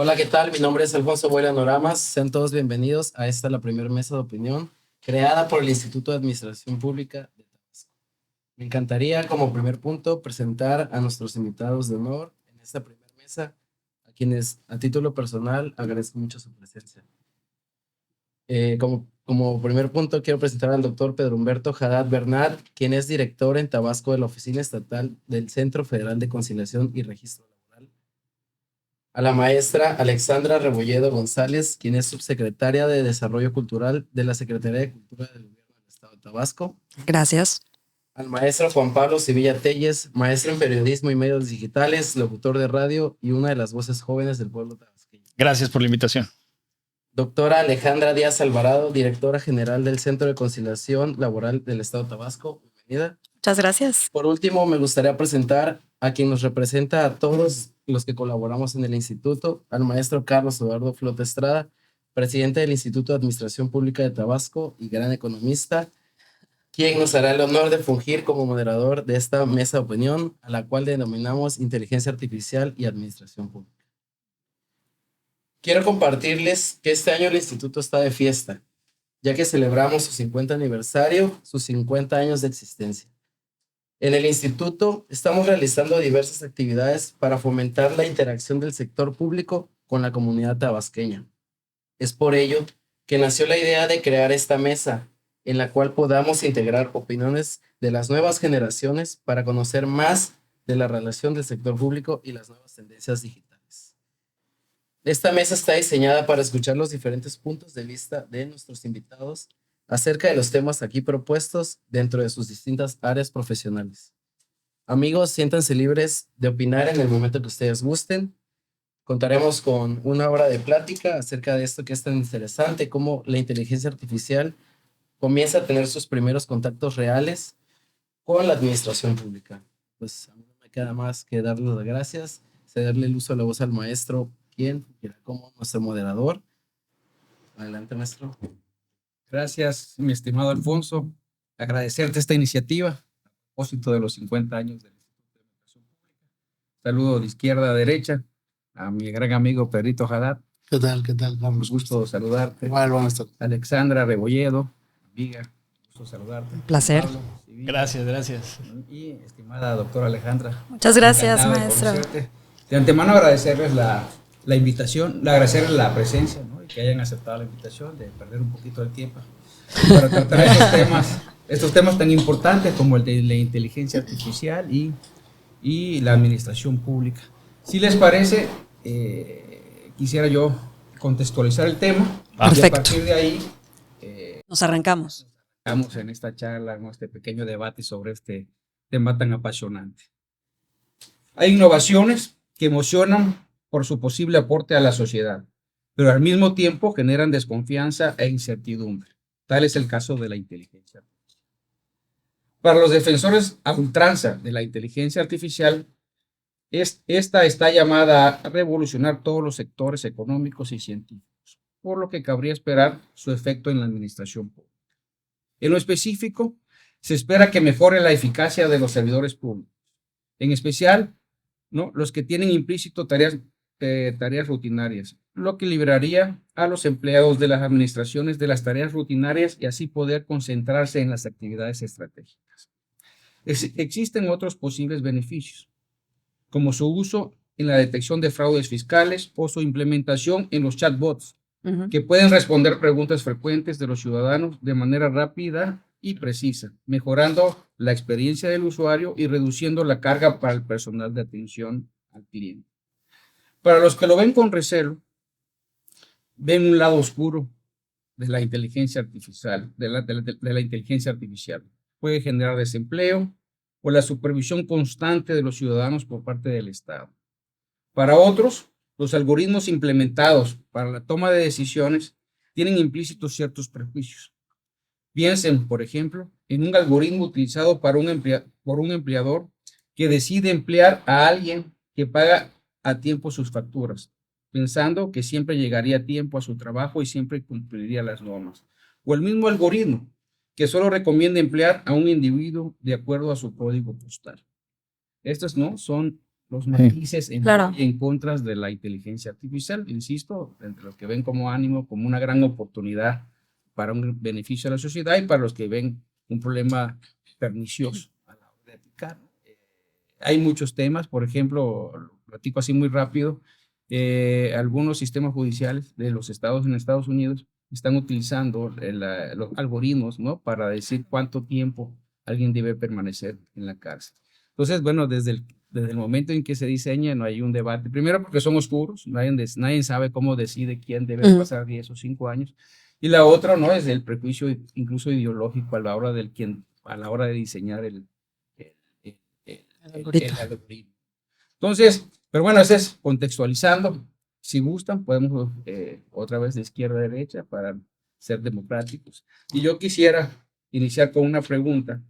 Hola, ¿qué tal? Mi nombre es Alfonso Buena Noramas. Sean todos bienvenidos a esta, la primera mesa de opinión, creada por el Instituto de Administración Pública de Tabasco. Me encantaría, como primer punto, presentar a nuestros invitados de honor en esta primera mesa, a quienes, a título personal, agradezco mucho su presencia. Como primer punto, quiero presentar al doctor Pedro Humberto Haddad Bernal, quien es director en Tabasco de la Oficina Estatal del Centro Federal de Conciliación y Registro Laboral. A la maestra Alexandra Rebolledo González, quien es subsecretaria de Desarrollo Cultural de la Secretaría de Cultura del Gobierno del Estado de Tabasco. Gracias. Al maestro Juan Pablo Sevilla Telles, maestro en periodismo y medios digitales, locutor de radio y una de las voces jóvenes del pueblo tabasqueño. Gracias por la invitación. Doctora Alejandra Díaz Alvarado, directora general del Centro de Conciliación Laboral del Estado de Tabasco. Bienvenida. Muchas gracias. Por último, me gustaría presentar a quien nos representa a todos los que colaboramos en el instituto, al maestro Carlos Eduardo Flota Estrada, presidente del Instituto de Administración Pública de Tabasco y gran economista, quien nos hará el honor de fungir como moderador de esta mesa de opinión, a la cual denominamos Inteligencia Artificial y Administración Pública. Quiero compartirles que este año el instituto está de fiesta, ya que celebramos su 50 aniversario, sus 50 años de existencia. En el instituto estamos realizando diversas actividades para fomentar la interacción del sector público con la comunidad tabasqueña. Es por ello que nació la idea de crear esta mesa, en la cual podamos integrar opiniones de las nuevas generaciones para conocer más de la relación del sector público y las nuevas tendencias digitales. Esta mesa está diseñada para escuchar los diferentes puntos de vista de nuestros invitados acerca de los temas aquí propuestos dentro de sus distintas áreas profesionales. Amigos, siéntanse libres de opinar en el momento que ustedes gusten. Contaremos con una hora de plática acerca de esto que es tan interesante, cómo la inteligencia artificial comienza a tener sus primeros contactos reales con la administración pública. Pues a mí no me queda más que darles las gracias, cederle el uso de la voz al maestro, quien como nuestro moderador. Adelante, maestro. Gracias, mi estimado Alfonso. Agradecerte esta iniciativa a propósito de los 50 años del Instituto de Administración Pública. Saludo de izquierda a derecha a mi gran amigo Pedrito Haddad. ¿Qué tal? ¿Qué tal? Vamos, gusto saludarte. Igual, vamos a estar. Alexandra Rebolledo, amiga, gusto saludarte. Un placer. Pablo, Sevilla, Gracias. Y estimada doctora Alejandra. Muchas gracias, Encantado de maestro. conocerte. De antemano agradecerles la invitación, agradecerles la presencia, ¿no? Y que hayan aceptado la invitación de perder un poquito el tiempo para tratar estos temas tan importantes como el de la inteligencia artificial y la administración pública. Si les parece, quisiera yo contextualizar el tema. Perfecto. Y a partir de ahí Nos arrancamos. estamos en esta charla, en este pequeño debate sobre este tema tan apasionante. Hay innovaciones que emocionan por su posible aporte a la sociedad, pero al mismo tiempo generan desconfianza e incertidumbre. Tal es el caso de la inteligencia artificial. Para los defensores a ultranza de la inteligencia artificial, esta está llamada a revolucionar todos los sectores económicos y científicos, por lo que cabría esperar su efecto en la administración pública. En lo específico, se espera que mejore la eficacia de los servidores públicos, en especial, ¿no?, los que tienen implícito tareas rutinarias, lo que liberaría a los empleados de las administraciones de las tareas rutinarias y así poder concentrarse en las actividades estratégicas. Existen otros posibles beneficios, como su uso en la detección de fraudes fiscales o su implementación en los chatbots, que pueden responder preguntas frecuentes de los ciudadanos de manera rápida y precisa, mejorando la experiencia del usuario y reduciendo la carga para el personal de atención al cliente. Para los que lo ven con recelo, ven un lado oscuro de la inteligencia artificial, de la inteligencia artificial. Puede generar desempleo o la supervisión constante de los ciudadanos por parte del Estado. Para otros, los algoritmos implementados para la toma de decisiones tienen implícitos ciertos prejuicios. Piensen, por ejemplo, en un algoritmo utilizado por un empleador que decide emplear a alguien que paga a tiempo sus facturas, pensando que siempre llegaría a tiempo a su trabajo y siempre cumpliría las normas. O el mismo algoritmo que solo recomienda emplear a un individuo de acuerdo a su código postal. Estos no son los matices en, Claro. en contras de la inteligencia artificial, insisto, entre los que ven como ánimo, como una gran oportunidad para un beneficio a la sociedad y para los que ven un problema pernicioso a la hora de aplicar. Hay muchos temas, por ejemplo, lo platico así muy rápido, algunos sistemas judiciales de los estados en Estados Unidos están utilizando los algoritmos, ¿no? Para decir cuánto tiempo alguien debe permanecer en la cárcel. Entonces, bueno, desde el momento en que se diseña no hay un debate. Primero porque son oscuros, nadie sabe cómo decide quién debe pasar 10 o 5 años. Y la otra, ¿no? Es el prejuicio incluso ideológico a la hora de diseñar el algoritmo. Entonces, pero bueno, ese es contextualizando. Si gustan, podemos otra vez de izquierda a derecha para ser democráticos. Y yo quisiera iniciar con una pregunta,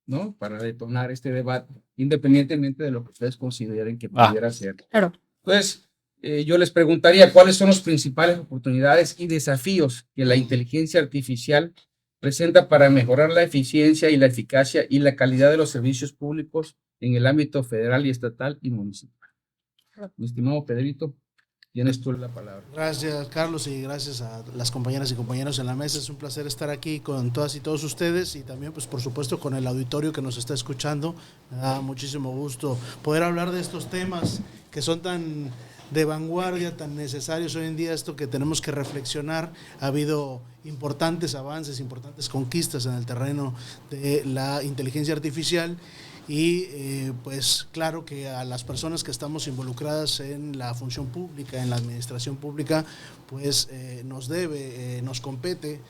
¿no? Para detonar este debate, independientemente de lo que ustedes consideren que pudiera ser. Claro. Entonces, yo les preguntaría cuáles son las principales oportunidades y desafíos que la inteligencia artificial presenta para mejorar la eficiencia y la eficacia y la calidad de los servicios públicos en el ámbito federal y estatal y municipal. Mi estimado Pedrito, tienes tú la palabra. Gracias, Carlos, y gracias a las compañeras y compañeros en la mesa. Es un placer estar aquí con todas y todos ustedes y también, pues, por supuesto, con el auditorio que nos está escuchando. Me da muchísimo gusto poder hablar de estos temas que son tan de vanguardia, tan necesarios hoy en día, esto que tenemos que reflexionar. Ha habido importantes avances, importantes conquistas en el terreno de la inteligencia artificial. Y pues claro que a las personas que estamos involucradas en la función pública, en la administración pública, pues nos compete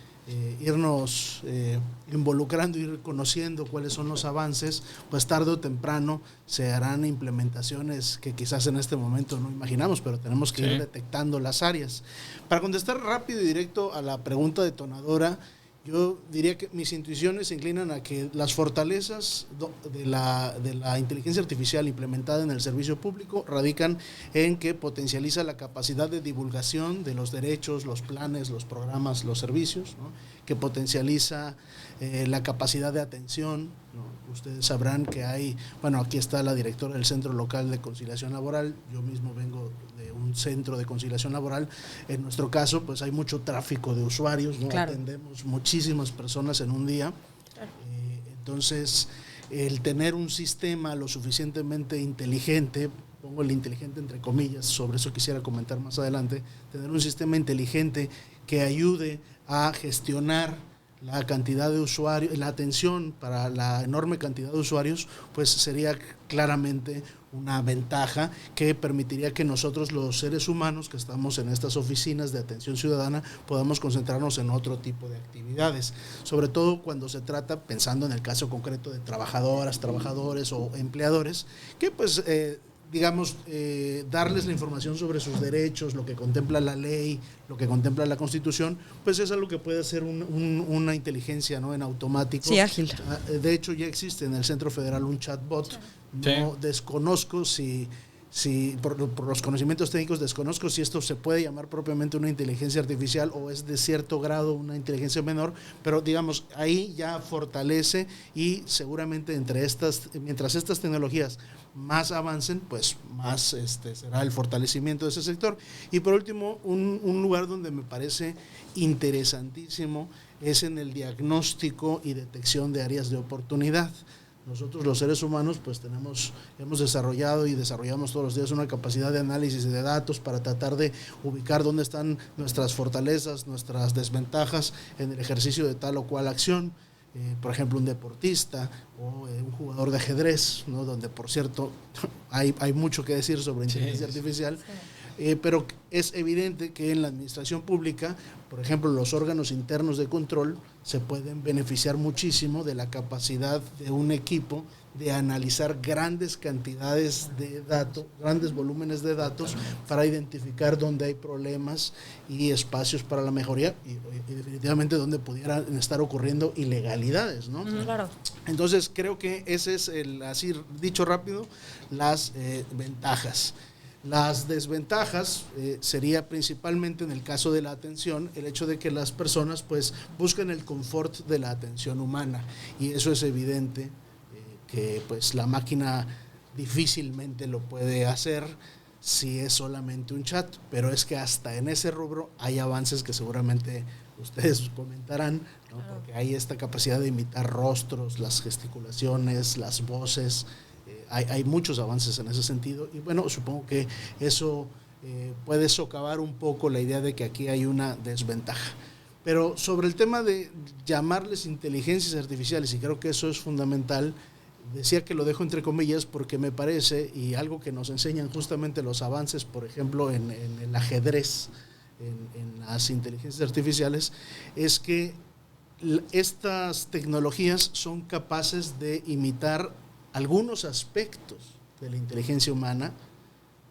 irnos involucrando, ir conociendo cuáles son los avances, pues tarde o temprano se harán implementaciones que quizás en este momento no imaginamos, pero tenemos que ir detectando las áreas. Para contestar rápido y directo a la pregunta detonadora, yo diría que mis intuiciones se inclinan a que las fortalezas de la inteligencia artificial implementada en el servicio público radican en que potencializa la capacidad de divulgación de los derechos, los planes, los programas, los servicios, ¿no? Que potencializa la capacidad de atención, ¿no? Ustedes sabrán que aquí está la directora del Centro Local de Conciliación Laboral, yo mismo vengo de un centro de conciliación laboral. En nuestro caso, pues hay mucho tráfico de usuarios, ¿no? Claro. Atendemos muchísimas personas en un día. Claro. Entonces, el tener un sistema lo suficientemente inteligente, pongo el inteligente entre comillas, sobre eso quisiera comentar más adelante, tener un sistema inteligente que ayude a gestionar la cantidad de usuarios, la atención para la enorme cantidad de usuarios, pues sería claramente una ventaja que permitiría que nosotros, los seres humanos que estamos en estas oficinas de atención ciudadana, podamos concentrarnos en otro tipo de actividades, sobre todo cuando se trata, pensando en el caso concreto de trabajadoras, trabajadores o empleadores, que pues darles la información sobre sus derechos, lo que contempla la ley, lo que contempla la Constitución, pues es algo que puede hacer una inteligencia, ¿no? En automático. Sí, ágil. De hecho, ya existe en el Centro Federal un chatbot. No desconozco si por los conocimientos técnicos desconozco si esto se puede llamar propiamente una inteligencia artificial o es de cierto grado una inteligencia menor, pero digamos, ahí ya fortalece y seguramente mientras estas tecnologías más avancen, pues más será el fortalecimiento de ese sector. Y por último, un lugar donde me parece interesantísimo es en el diagnóstico y detección de áreas de oportunidad. Nosotros los seres humanos pues hemos desarrollado y desarrollamos todos los días una capacidad de análisis de datos para tratar de ubicar dónde están nuestras fortalezas, nuestras desventajas en el ejercicio de tal o cual acción. Por ejemplo, un deportista o un jugador de ajedrez, ¿no? Donde por cierto hay mucho que decir sobre inteligencia artificial. Pero es evidente que en la administración pública, por ejemplo, los órganos internos de control se pueden beneficiar muchísimo de la capacidad de un equipo de analizar grandes cantidades de datos, grandes volúmenes de datos para identificar dónde hay problemas y espacios para la mejoría y definitivamente dónde pudieran estar ocurriendo ilegalidades, ¿no? Claro. Entonces creo que ese es así dicho rápido, las ventajas. Las desventajas sería principalmente en el caso de la atención, el hecho de que las personas pues buscan el confort de la atención humana y eso es evidente que pues la máquina difícilmente lo puede hacer si es solamente un chat, pero es que hasta en ese rubro hay avances que seguramente ustedes comentarán, ¿no? Porque hay esta capacidad de imitar rostros, las gesticulaciones, las voces, hay muchos avances en ese sentido, y bueno, supongo que eso puede socavar un poco la idea de que aquí hay una desventaja. Pero sobre el tema de llamarles inteligencias artificiales, y creo que eso es fundamental, decía que lo dejo entre comillas porque me parece, y algo que nos enseñan justamente los avances, por ejemplo, en el ajedrez, en las inteligencias artificiales, es que estas tecnologías son capaces de imitar algunos aspectos de la inteligencia humana,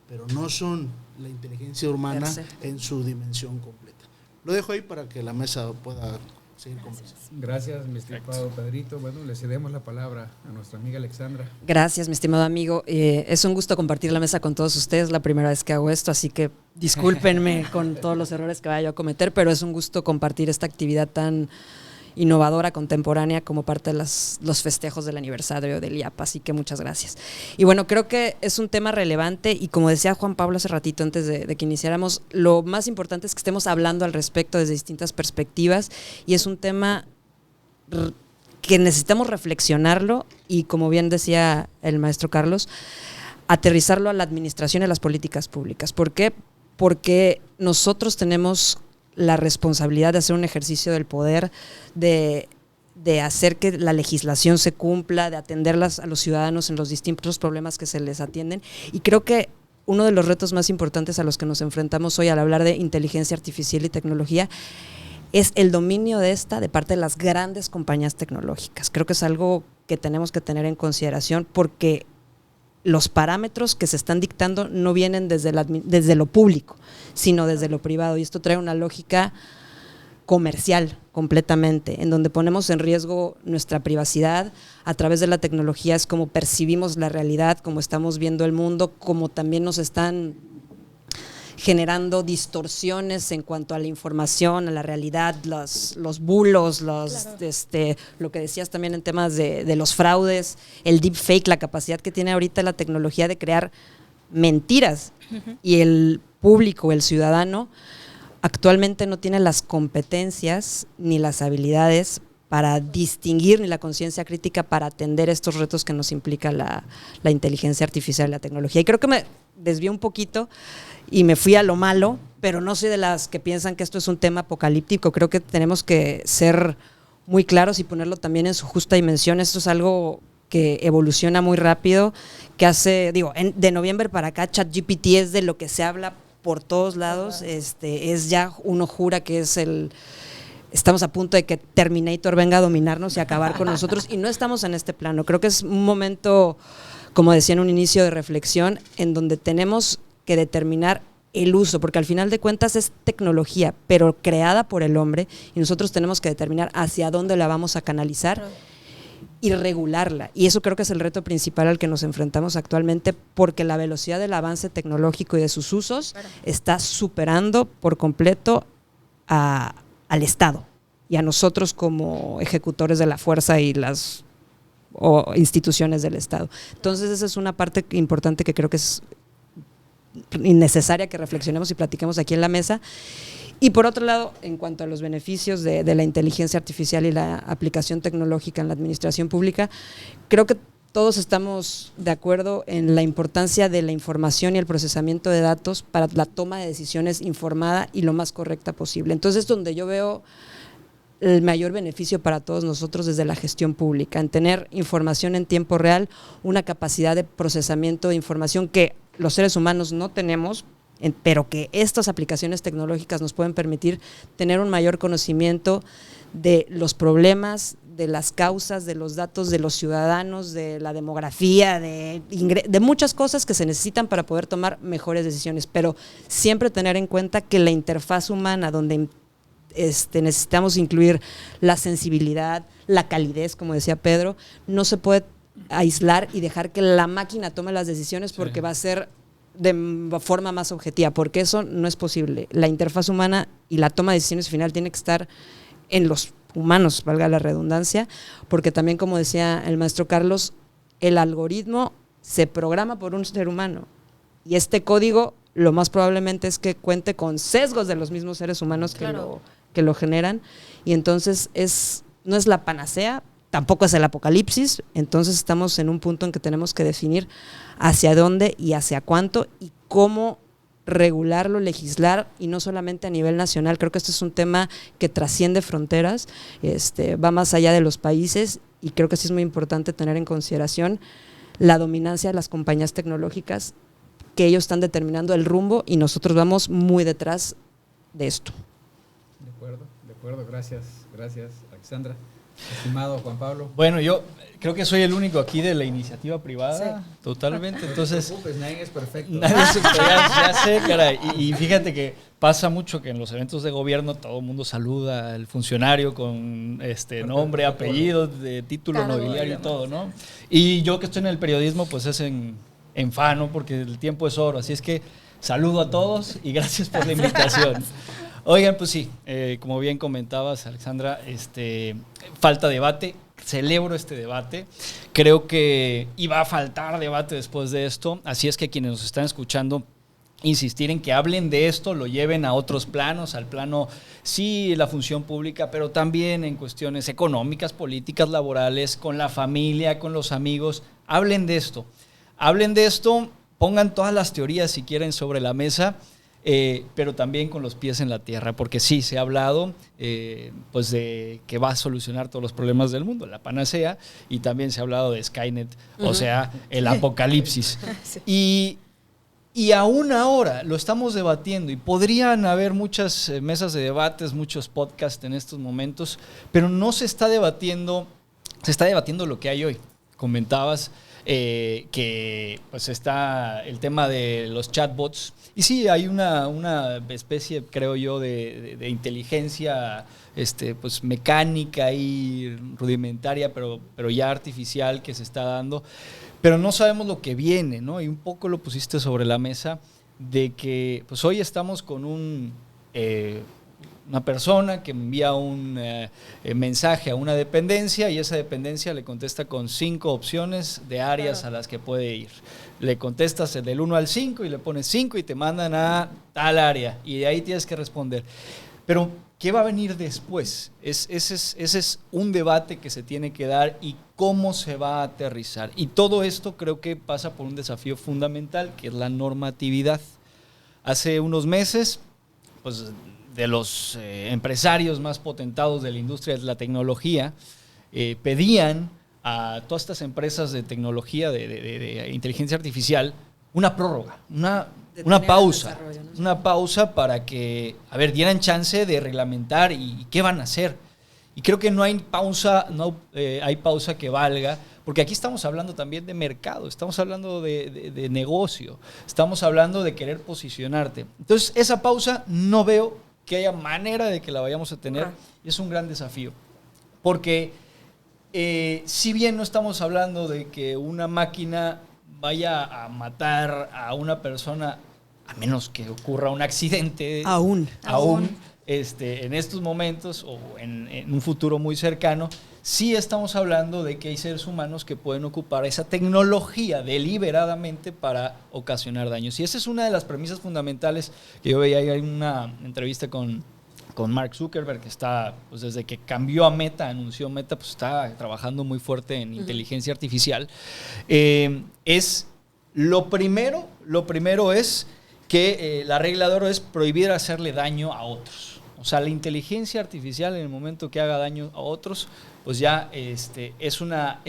pero no son la inteligencia humana en su dimensión completa. Lo dejo ahí para que la mesa pueda seguir conversando. Gracias, mi estimado Pedrito. Bueno, le cedemos la palabra a nuestra amiga Alexandra. Gracias, mi estimado amigo. Es un gusto compartir la mesa con todos ustedes. La primera vez que hago esto, así que discúlpenme con todos los errores que vaya yo a cometer, pero es un gusto compartir esta actividad tan innovadora, contemporánea, como parte de los festejos del aniversario del IAP, así que muchas gracias. Y bueno, creo que es un tema relevante y como decía Juan Pablo hace ratito antes de que iniciáramos, lo más importante es que estemos hablando al respecto desde distintas perspectivas y es un tema que necesitamos reflexionarlo y, como bien decía el maestro Carlos, aterrizarlo a la administración y a las políticas públicas. ¿Por qué? Porque nosotros tenemos la responsabilidad de hacer un ejercicio del poder, de hacer que la legislación se cumpla, de atenderlas a los ciudadanos en los distintos problemas que se les atienden. Y creo que uno de los retos más importantes a los que nos enfrentamos hoy al hablar de inteligencia artificial y tecnología es el dominio de esta de parte de las grandes compañías tecnológicas. Creo que es algo que tenemos que tener en consideración porque los parámetros que se están dictando no vienen desde lo público, sino desde lo privado. Y esto trae una lógica comercial completamente, en donde ponemos en riesgo nuestra privacidad a través de la tecnología. Es como percibimos la realidad, como estamos viendo el mundo, como también nos están generando distorsiones en cuanto a la información, a la realidad, los bulos, lo que decías también en temas de los fraudes, el deepfake, la capacidad que tiene ahorita la tecnología de crear mentiras. Y el público, el ciudadano, actualmente no tiene las competencias ni las habilidades para distinguir ni la conciencia crítica para atender estos retos que nos implica la inteligencia artificial y la tecnología. Y creo que me desvié un poquito y me fui a lo malo, pero no soy de las que piensan que esto es un tema apocalíptico. Creo que tenemos que ser muy claros y ponerlo también en su justa dimensión. Esto es algo que evoluciona muy rápido, que de noviembre para acá ChatGPT es de lo que se habla por todos lados. Es ya, uno jura que estamos a punto de que Terminator venga a dominarnos y acabar con nosotros, y no estamos en este plano. Creo que es un momento, como decía en un inicio, de reflexión en donde tenemos que determinar el uso, porque al final de cuentas es tecnología, pero creada por el hombre, y nosotros tenemos que determinar hacia dónde la vamos a canalizar y regularla. Y eso creo que es el reto principal al que nos enfrentamos actualmente, porque la velocidad del avance tecnológico y de sus usos está superando por completo al Estado y a nosotros como ejecutores de la fuerza y las instituciones del Estado. Entonces esa es una parte importante que creo que es innecesaria que reflexionemos y platiquemos aquí en la mesa. Y por otro lado, en cuanto a los beneficios de la inteligencia artificial y la aplicación tecnológica en la administración pública, creo que todos estamos de acuerdo en la importancia de la información y el procesamiento de datos para la toma de decisiones informada y lo más correcta posible. Entonces, donde yo veo el mayor beneficio para todos nosotros desde la gestión pública, en tener información en tiempo real, una capacidad de procesamiento de información que los seres humanos no tenemos, pero que estas aplicaciones tecnológicas nos pueden permitir tener un mayor conocimiento de los problemas, de las causas, de los datos de los ciudadanos, de la demografía, de muchas cosas que se necesitan para poder tomar mejores decisiones, pero siempre tener en cuenta que la interfaz humana, donde necesitamos incluir la sensibilidad, la calidez, como decía Pedro, no se puede aislar y dejar que la máquina tome las decisiones porque va a ser de forma más objetiva, porque eso no es posible. La interfaz humana y la toma de decisiones final tiene que estar en los humanos, valga la redundancia, porque también, como decía el maestro Carlos, el algoritmo se programa por un ser humano y este código lo más probablemente es que cuente con sesgos de los mismos seres humanos que lo generan, y entonces no es la panacea, tampoco es el apocalipsis. Entonces estamos en un punto en que tenemos que definir hacia dónde y hacia cuánto y cómo regularlo, legislar, y no solamente a nivel nacional. Creo que este es un tema que trasciende fronteras, va más allá de los países, y creo que sí es muy importante tener en consideración la dominancia de las compañías tecnológicas, que ellos están determinando el rumbo y nosotros vamos muy detrás de esto. De acuerdo, gracias, Alexandra. Estimado Juan Pablo. Bueno, yo creo que soy el único aquí de la iniciativa privada, totalmente, entonces... No te preocupes, nadie es perfecto. Ya sé, caray, y fíjate que pasa mucho que en los eventos de gobierno todo el mundo saluda al funcionario con nombre, apellido, de título nobiliario y todo, ¿no? Y yo que estoy en el periodismo, pues es en fan, ¿no? Porque el tiempo es oro, así es que saludo a todos y gracias por la invitación. Oigan, pues sí, como bien comentabas, Alexandra, falta debate, celebro este debate, creo que iba a faltar debate después de esto, así es que quienes nos están escuchando, insistir en que hablen de esto, lo lleven a otros planos, al plano, sí, la función pública, pero también en cuestiones económicas, políticas, laborales, con la familia, con los amigos, hablen de esto, pongan todas las teorías si quieren sobre la mesa, pero también con los pies en la tierra, porque sí, se ha hablado pues de que va a solucionar todos los problemas del mundo, la panacea, y también se ha hablado de Skynet, o sea, el apocalipsis. Sí. Y aún ahora lo estamos debatiendo y podrían haber muchas mesas de debates, muchos podcasts en estos momentos, pero no se está debatiendo, se está debatiendo lo que hay hoy. Comentabas que pues está el tema de los chatbots. Y sí, hay una especie, creo yo, de inteligencia pues mecánica y rudimentaria, pero ya artificial, que se está dando. Pero no sabemos lo que viene, ¿no? Y un poco lo pusiste sobre la mesa de que pues hoy estamos con una persona que envía un mensaje a una dependencia y esa dependencia le contesta con 5 opciones de áreas a las que puede ir. Le contestas del 1 al 5 y le pones 5 y te mandan a tal área y de ahí tienes que responder. Pero, ¿qué va a venir después? Ese es un debate que se tiene que dar y cómo se va a aterrizar. Y todo esto creo que pasa por un desafío fundamental, que es la normatividad. Hace unos meses, pues de los empresarios más potentados de la industria de la tecnología, pedían a todas estas empresas de tecnología, de inteligencia artificial, una prórroga, una pausa, ¿no? Una pausa para que, dieran chance de reglamentar y qué van a hacer. Y creo que no hay pausa que valga, porque aquí estamos hablando también de mercado, estamos hablando de negocio, estamos hablando de querer posicionarte. Entonces, esa pausa no veo que haya manera de que la vayamos a tener, y es un gran desafío. Porque si bien no estamos hablando de que una máquina vaya a matar a una persona, a menos que ocurra un accidente. Aún. En estos momentos o en un futuro muy cercano, sí estamos hablando de que hay seres humanos que pueden ocupar esa tecnología deliberadamente para ocasionar daños. Y esa es una de las premisas fundamentales que yo veía ahí en una entrevista con Mark Zuckerberg, que está, pues desde que cambió a Meta, anunció Meta, pues está trabajando muy fuerte en inteligencia artificial. Es lo primero es que la regla de oro es prohibir hacerle daño a otros. O sea, la inteligencia artificial en el momento que haga daño a otros, pues ya es una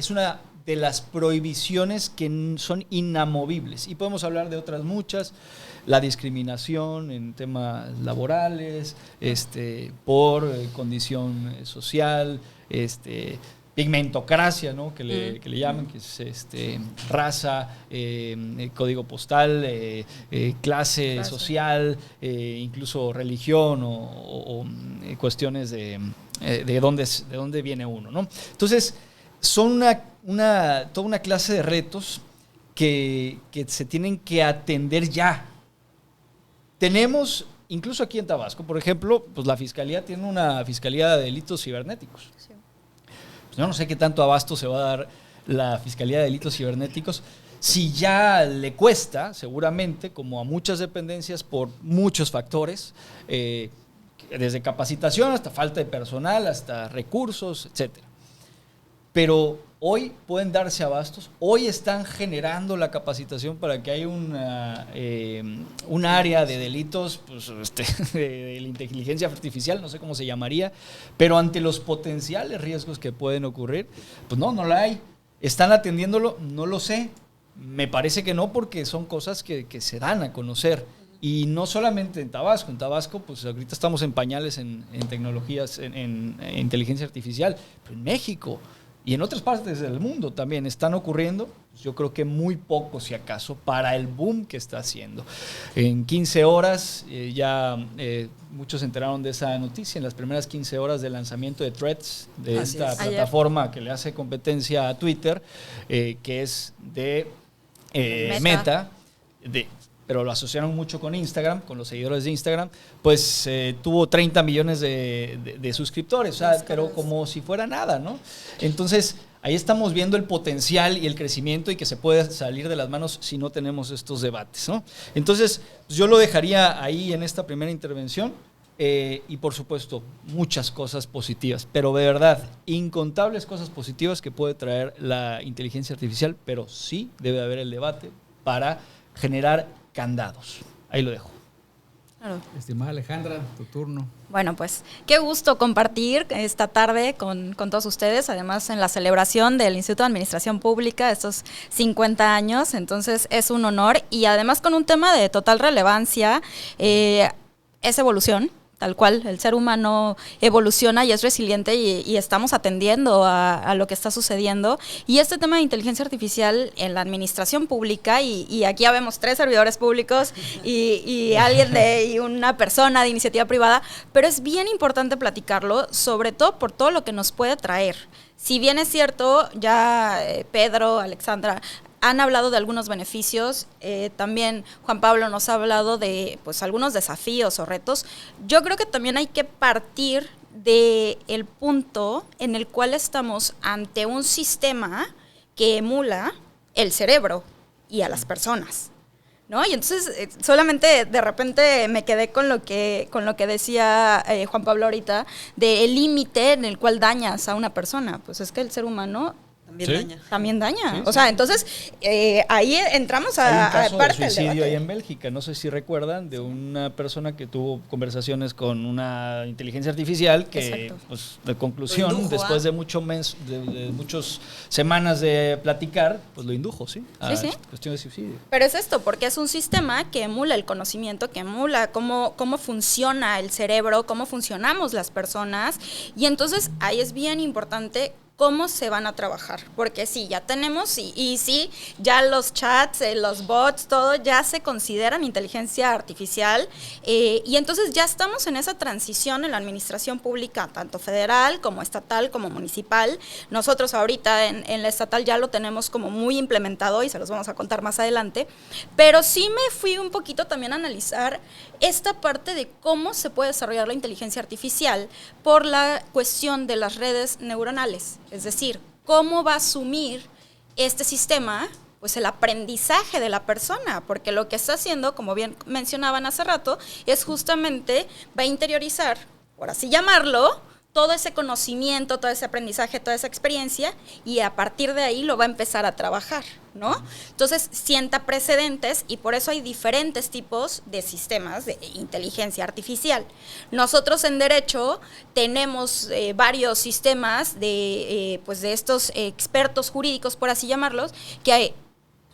de las prohibiciones que son inamovibles. Y podemos hablar de otras muchas, la discriminación en temas laborales, por condición social, pigmentocracia, ¿no? que le llaman, que es raza, código postal, clase social, incluso religión o cuestiones de dónde viene uno, ¿no? Entonces, son toda una clase de retos que se tienen que atender ya. Tenemos, incluso aquí en Tabasco, por ejemplo, pues la Fiscalía tiene una Fiscalía de Delitos Cibernéticos. Sí. Yo no sé qué tanto abasto se va a dar la Fiscalía de Delitos Cibernéticos Si ya le cuesta, seguramente, como a muchas dependencias, por muchos factores, desde capacitación hasta falta de personal, hasta recursos, etcétera. Pero hoy pueden darse abastos, hoy están generando la capacitación para que haya un área de delitos, pues, de la inteligencia artificial, no sé cómo se llamaría, pero ante los potenciales riesgos que pueden ocurrir, pues no la hay. ¿Están atendiéndolo? No lo sé. Me parece que no, porque son cosas que se dan a conocer. Y no solamente en Tabasco, pues ahorita estamos en pañales en tecnologías, en inteligencia artificial, pero en México y en otras partes del mundo también están ocurriendo, pues yo creo que muy poco, si acaso, para el boom que está haciendo. En 15 horas, muchos se enteraron de esa noticia, en las primeras 15 horas del lanzamiento de Threads, de esta plataforma que le hace competencia a Twitter, que es de Meta, pero lo asociaron mucho con Instagram, con los seguidores de Instagram, pues tuvo 30 millones de suscriptores, o sea, pero como si fuera nada, ¿no? Entonces, ahí estamos viendo el potencial y el crecimiento, y que se puede salir de las manos si no tenemos estos debates, ¿no? Entonces, pues yo lo dejaría ahí en esta primera intervención, y por supuesto, muchas cosas positivas, pero de verdad, incontables cosas positivas que puede traer la inteligencia artificial, pero sí debe haber el debate para generar candados. Ahí lo dejo. Claro. Estimada Alejandra, tu turno. Bueno, pues qué gusto compartir esta tarde con todos ustedes, además en la celebración del Instituto de Administración Pública, estos 50 años, entonces es un honor, y además con un tema de total relevancia, es evolución. Tal cual, el ser humano evoluciona y es resiliente, y estamos atendiendo a lo que está sucediendo. Y este tema de inteligencia artificial en la administración pública, y aquí ya vemos 3 servidores públicos y una persona de iniciativa privada, pero es bien importante platicarlo, sobre todo por todo lo que nos puede traer. Si bien es cierto, ya Pedro, Alexandra han hablado de algunos beneficios, también Juan Pablo nos ha hablado de pues algunos desafíos o retos. Yo creo que también hay que partir del punto en el cual estamos ante un sistema que emula el cerebro y a las personas, ¿no? Y entonces solamente de repente me quedé con lo que decía Juan Pablo ahorita, del límite en el cual dañas a una persona. Pues es que el ser humano también daña. Sí, o sea, entonces ahí entramos a Hay un caso de suicidio ahí en Bélgica, no sé si recuerdan, de una persona que tuvo conversaciones con una inteligencia artificial que, pues, de conclusión, indujo, después de muchas semanas de platicar, pues lo indujo, cuestión de suicidio. Pero es esto, porque es un sistema que emula el conocimiento, que emula cómo funciona el cerebro, cómo funcionamos las personas, y entonces ahí es bien importante cómo se van a trabajar, porque sí, ya tenemos, y sí, ya los chats, los bots, todo ya se consideran inteligencia artificial, y entonces ya estamos en esa transición en la administración pública, tanto federal como estatal como municipal. Nosotros ahorita en la estatal ya lo tenemos como muy implementado, y se los vamos a contar más adelante, pero sí me fui un poquito también a analizar esta parte de cómo se puede desarrollar la inteligencia artificial por la cuestión de las redes neuronales. Es decir, cómo va a asumir este sistema pues el aprendizaje de la persona, porque lo que está haciendo, como bien mencionaban hace rato, es justamente va a interiorizar, por así llamarlo, todo ese conocimiento, todo ese aprendizaje, toda esa experiencia, y a partir de ahí lo va a empezar a trabajar, ¿no? Entonces sienta precedentes, y por eso hay diferentes tipos de sistemas de inteligencia artificial. Nosotros en Derecho tenemos varios sistemas de estos expertos jurídicos, por así llamarlos, que hay.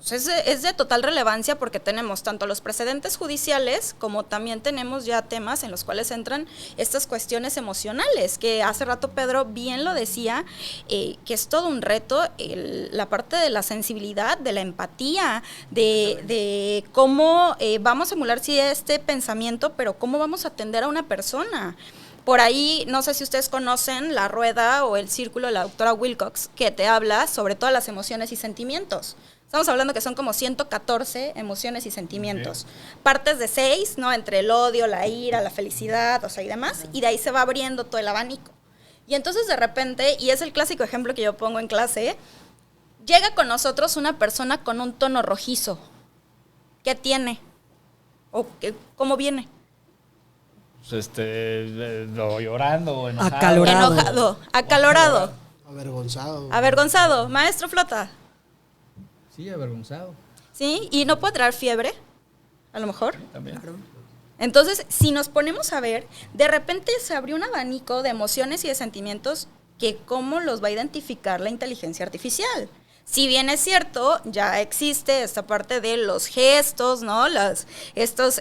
Pues es de total relevancia, porque tenemos tanto los precedentes judiciales como también tenemos ya temas en los cuales entran estas cuestiones emocionales, que hace rato Pedro bien lo decía, que es todo un reto, la parte de la sensibilidad, de la empatía, de cómo vamos a emular este pensamiento, pero cómo vamos a atender a una persona. Por ahí, no sé si ustedes conocen la rueda o el círculo de la doctora Wilcox, que te habla sobre todas las emociones y sentimientos. Estamos hablando que son como 114 emociones y sentimientos. Partes de 6, ¿no? Entre el odio, la ira, la felicidad, o sea, y demás. Y de ahí se va abriendo todo el abanico. Y entonces de repente, y es el clásico ejemplo que yo pongo en clase, llega con nosotros una persona con un tono rojizo. ¿Qué tiene? ¿O cómo viene? Pues llorando o enojado. Acalorado. Enojado, acalorado, Avergonzado. avergonzado. Maestro Flota, Sí, avergonzado. ¿sí? Y no puede traer fiebre, a lo mejor. También. Entonces, si nos ponemos a ver, de repente se abrió un abanico de emociones y de sentimientos que cómo los va a identificar la inteligencia artificial. Si bien es cierto, ya existe esta parte de los gestos, ¿no? Estos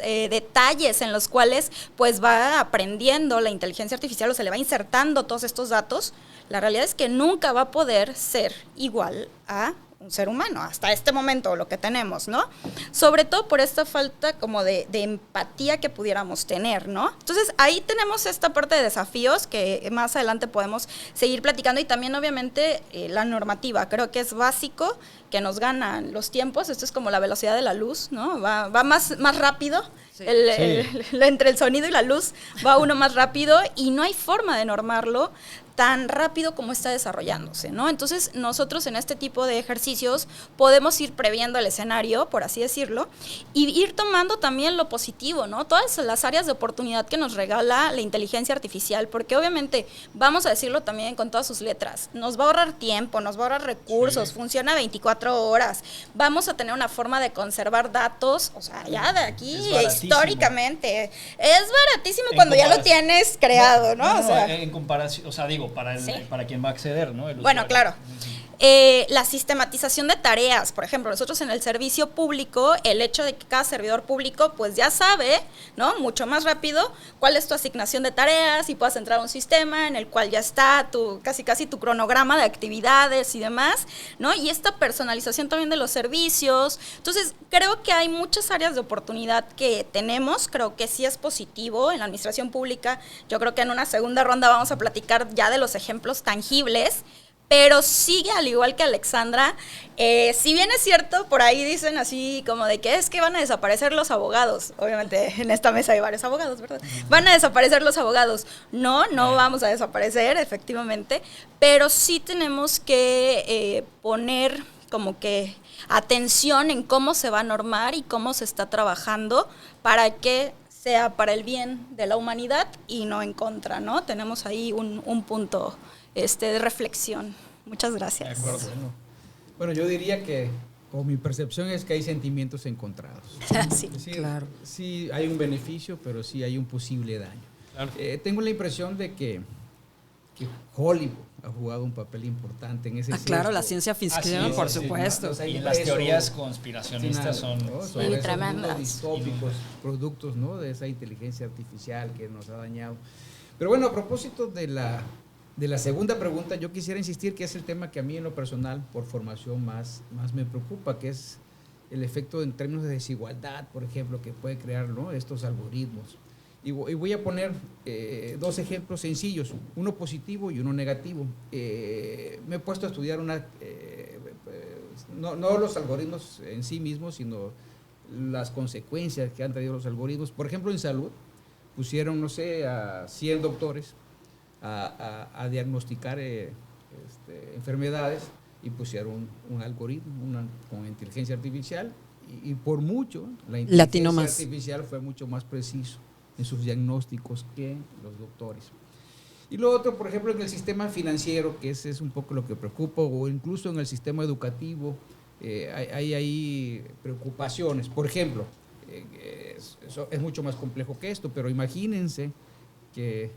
detalles en los cuales pues va aprendiendo la inteligencia artificial o se le va insertando todos estos datos, la realidad es que nunca va a poder ser igual a un ser humano, hasta este momento lo que tenemos, ¿no? Sobre todo por esta falta como de empatía que pudiéramos tener, ¿no? Entonces ahí tenemos esta parte de desafíos que más adelante podemos seguir platicando y también obviamente la normativa, creo que es básico que nos ganan los tiempos, esto es como la velocidad de la luz, ¿no? Va más rápido, Sí. entre el sonido y la luz va uno más rápido y no hay forma de normarlo tan rápido como está desarrollándose, ¿no? Entonces, nosotros en este tipo de ejercicios podemos ir previendo el escenario, por así decirlo, y ir tomando también lo positivo, ¿no? Todas las áreas de oportunidad que nos regala la inteligencia artificial, porque obviamente, vamos a decirlo también con todas sus letras, nos va a ahorrar tiempo, nos va a ahorrar recursos, funciona 24 horas, vamos a tener una forma de conservar datos, o sea, ya de aquí, Es baratísimo. históricamente, es baratísimo cuando ya lo tienes creado, ¿no? O sea, en comparación, o sea, digo, Sí. para quien va a acceder, ¿no? El bueno, usuario. claro. La sistematización de tareas, por ejemplo, nosotros en el servicio público, el hecho de que cada servidor público pues ya sabe, ¿no? Mucho más rápido cuál es tu asignación de tareas y puedas entrar a un sistema en el cual ya está casi tu cronograma de actividades y demás, ¿no? Y esta personalización también de los servicios. Entonces, creo que hay muchas áreas de oportunidad que tenemos, creo que sí es positivo en la administración pública. Yo creo que en una segunda ronda vamos a platicar ya de los ejemplos tangibles. Pero sigue, al igual que Alexandra, si bien es cierto, por ahí dicen así como de que es que van a desaparecer los abogados. Obviamente en esta mesa hay varios abogados, ¿verdad? Van a desaparecer los abogados. No vamos a desaparecer, efectivamente, pero sí tenemos que poner como que atención en cómo se va a normar y cómo se está trabajando para que sea para el bien de la humanidad y no en contra, ¿no? Tenemos ahí un punto de reflexión. Muchas gracias. De acuerdo. Bueno, yo diría que, o mi percepción es que hay sentimientos encontrados. Sí. Es decir, Claro. sí hay un beneficio, pero sí hay un posible daño. Claro. Tengo la impresión de que Hollywood ha jugado un papel importante en ese Claro, sesgo. la ciencia ficción, Así es, por sí, supuesto. O sea, Y hay las eso, teorías sin conspiracionistas nada, son... ¿no? Sí, Sobre esos tremendas. mundos distópicos, productos, ¿no? De esa inteligencia artificial que nos ha dañado. Pero bueno, a propósito de la segunda pregunta, yo quisiera insistir que es el tema que a mí en lo personal, por formación, más me preocupa, que es el efecto en términos de desigualdad, por ejemplo, que puede crear, ¿no? Estos algoritmos. Y voy a poner dos ejemplos sencillos, uno positivo y uno negativo. Me he puesto a estudiar no los algoritmos en sí mismos, sino las consecuencias que han traído los algoritmos. Por ejemplo, en salud, pusieron, no sé, a 100 doctores a diagnosticar enfermedades y pusieron un algoritmo con inteligencia artificial y por mucho la Latino inteligencia más. artificial fue mucho más preciso en sus diagnósticos que los doctores. Y lo otro, por ejemplo, en el sistema financiero, que ese es un poco lo que preocupa, o incluso en el sistema educativo, hay ahí preocupaciones. Por ejemplo, eso es mucho más complejo que esto, pero imagínense que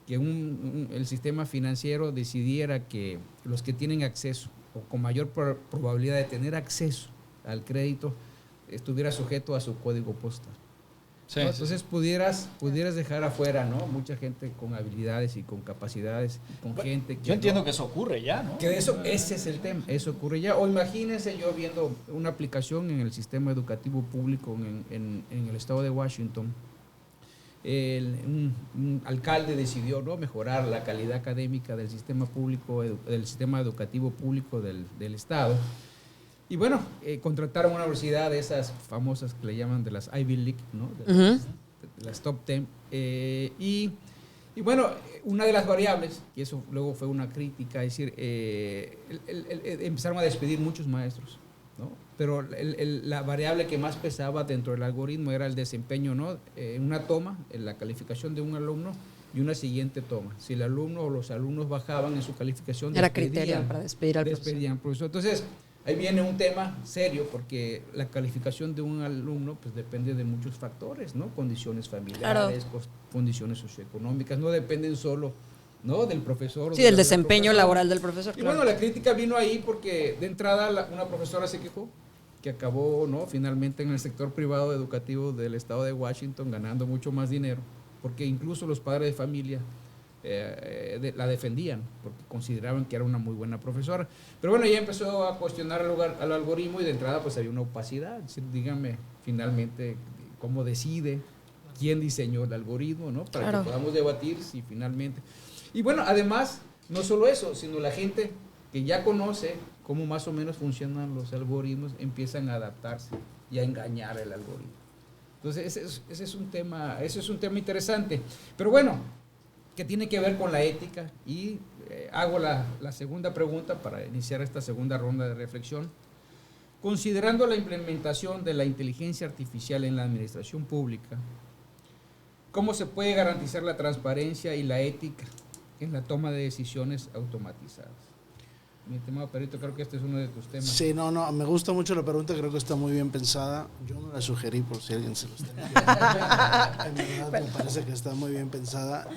el sistema financiero decidiera que los que tienen acceso, o con mayor probabilidad de tener acceso al crédito, estuviera sujeto a su código postal. Sí, ¿no? sí, Entonces pudieras dejar afuera, ¿no? Mucha gente con habilidades y con capacidades, con gente que Yo entiendo no, que eso ocurre ya, ¿no? que ese es el tema, eso ocurre ya. O imagínense yo viendo una aplicación en el sistema educativo público en el estado de Washington. Un alcalde decidió, ¿no?, mejorar la calidad académica del sistema público, del sistema educativo público del estado. Y bueno, contrataron una universidad de esas famosas que le llaman de las Ivy League, ¿no? De las top 10. Y Y bueno, una de las variables, y eso luego fue una crítica, es decir, empezaron a despedir muchos maestros, ¿no? Pero la variable que más pesaba dentro del algoritmo era el desempeño, ¿no? Una toma, en la calificación de un alumno y una siguiente toma. Si el alumno o los alumnos bajaban en su calificación, Era criterio para despedir al profesor. Entonces, ahí viene un tema serio, porque la calificación de un alumno pues depende de muchos factores, ¿no? Condiciones familiares, condiciones socioeconómicas, no dependen solo, ¿no? Del profesor. Sí, del desempeño laboral del profesor. Y bueno, la crítica vino ahí porque de entrada una profesora se quejó, que acabó, ¿no? Finalmente en el sector privado educativo del estado de Washington ganando mucho más dinero, porque incluso los padres de familia la defendían, porque consideraban que era una muy buena profesora. Pero bueno, ella empezó a cuestionar al algoritmo y de entrada pues había una opacidad. Es decir, dígame finalmente cómo decide, quién diseñó el algoritmo, ¿no? Para que podamos debatir si finalmente... Y bueno, además, no solo eso, sino la gente que ya conoce cómo más o menos funcionan los algoritmos, empiezan a adaptarse y a engañar el algoritmo. Entonces, ese es un tema interesante. Pero bueno, que tiene que ver con la ética, y hago la segunda pregunta para iniciar esta segunda ronda de reflexión. Considerando la implementación de la inteligencia artificial en la administración pública, ¿cómo se puede garantizar la transparencia y la ética en la toma de decisiones automatizadas? Mi estimado Perito, creo que este es uno de tus temas. Sí, no, me gusta mucho la pregunta, creo que está muy bien pensada. Yo no la sugerí por si alguien se lo está viendo. En verdad me parece que está muy bien pensada.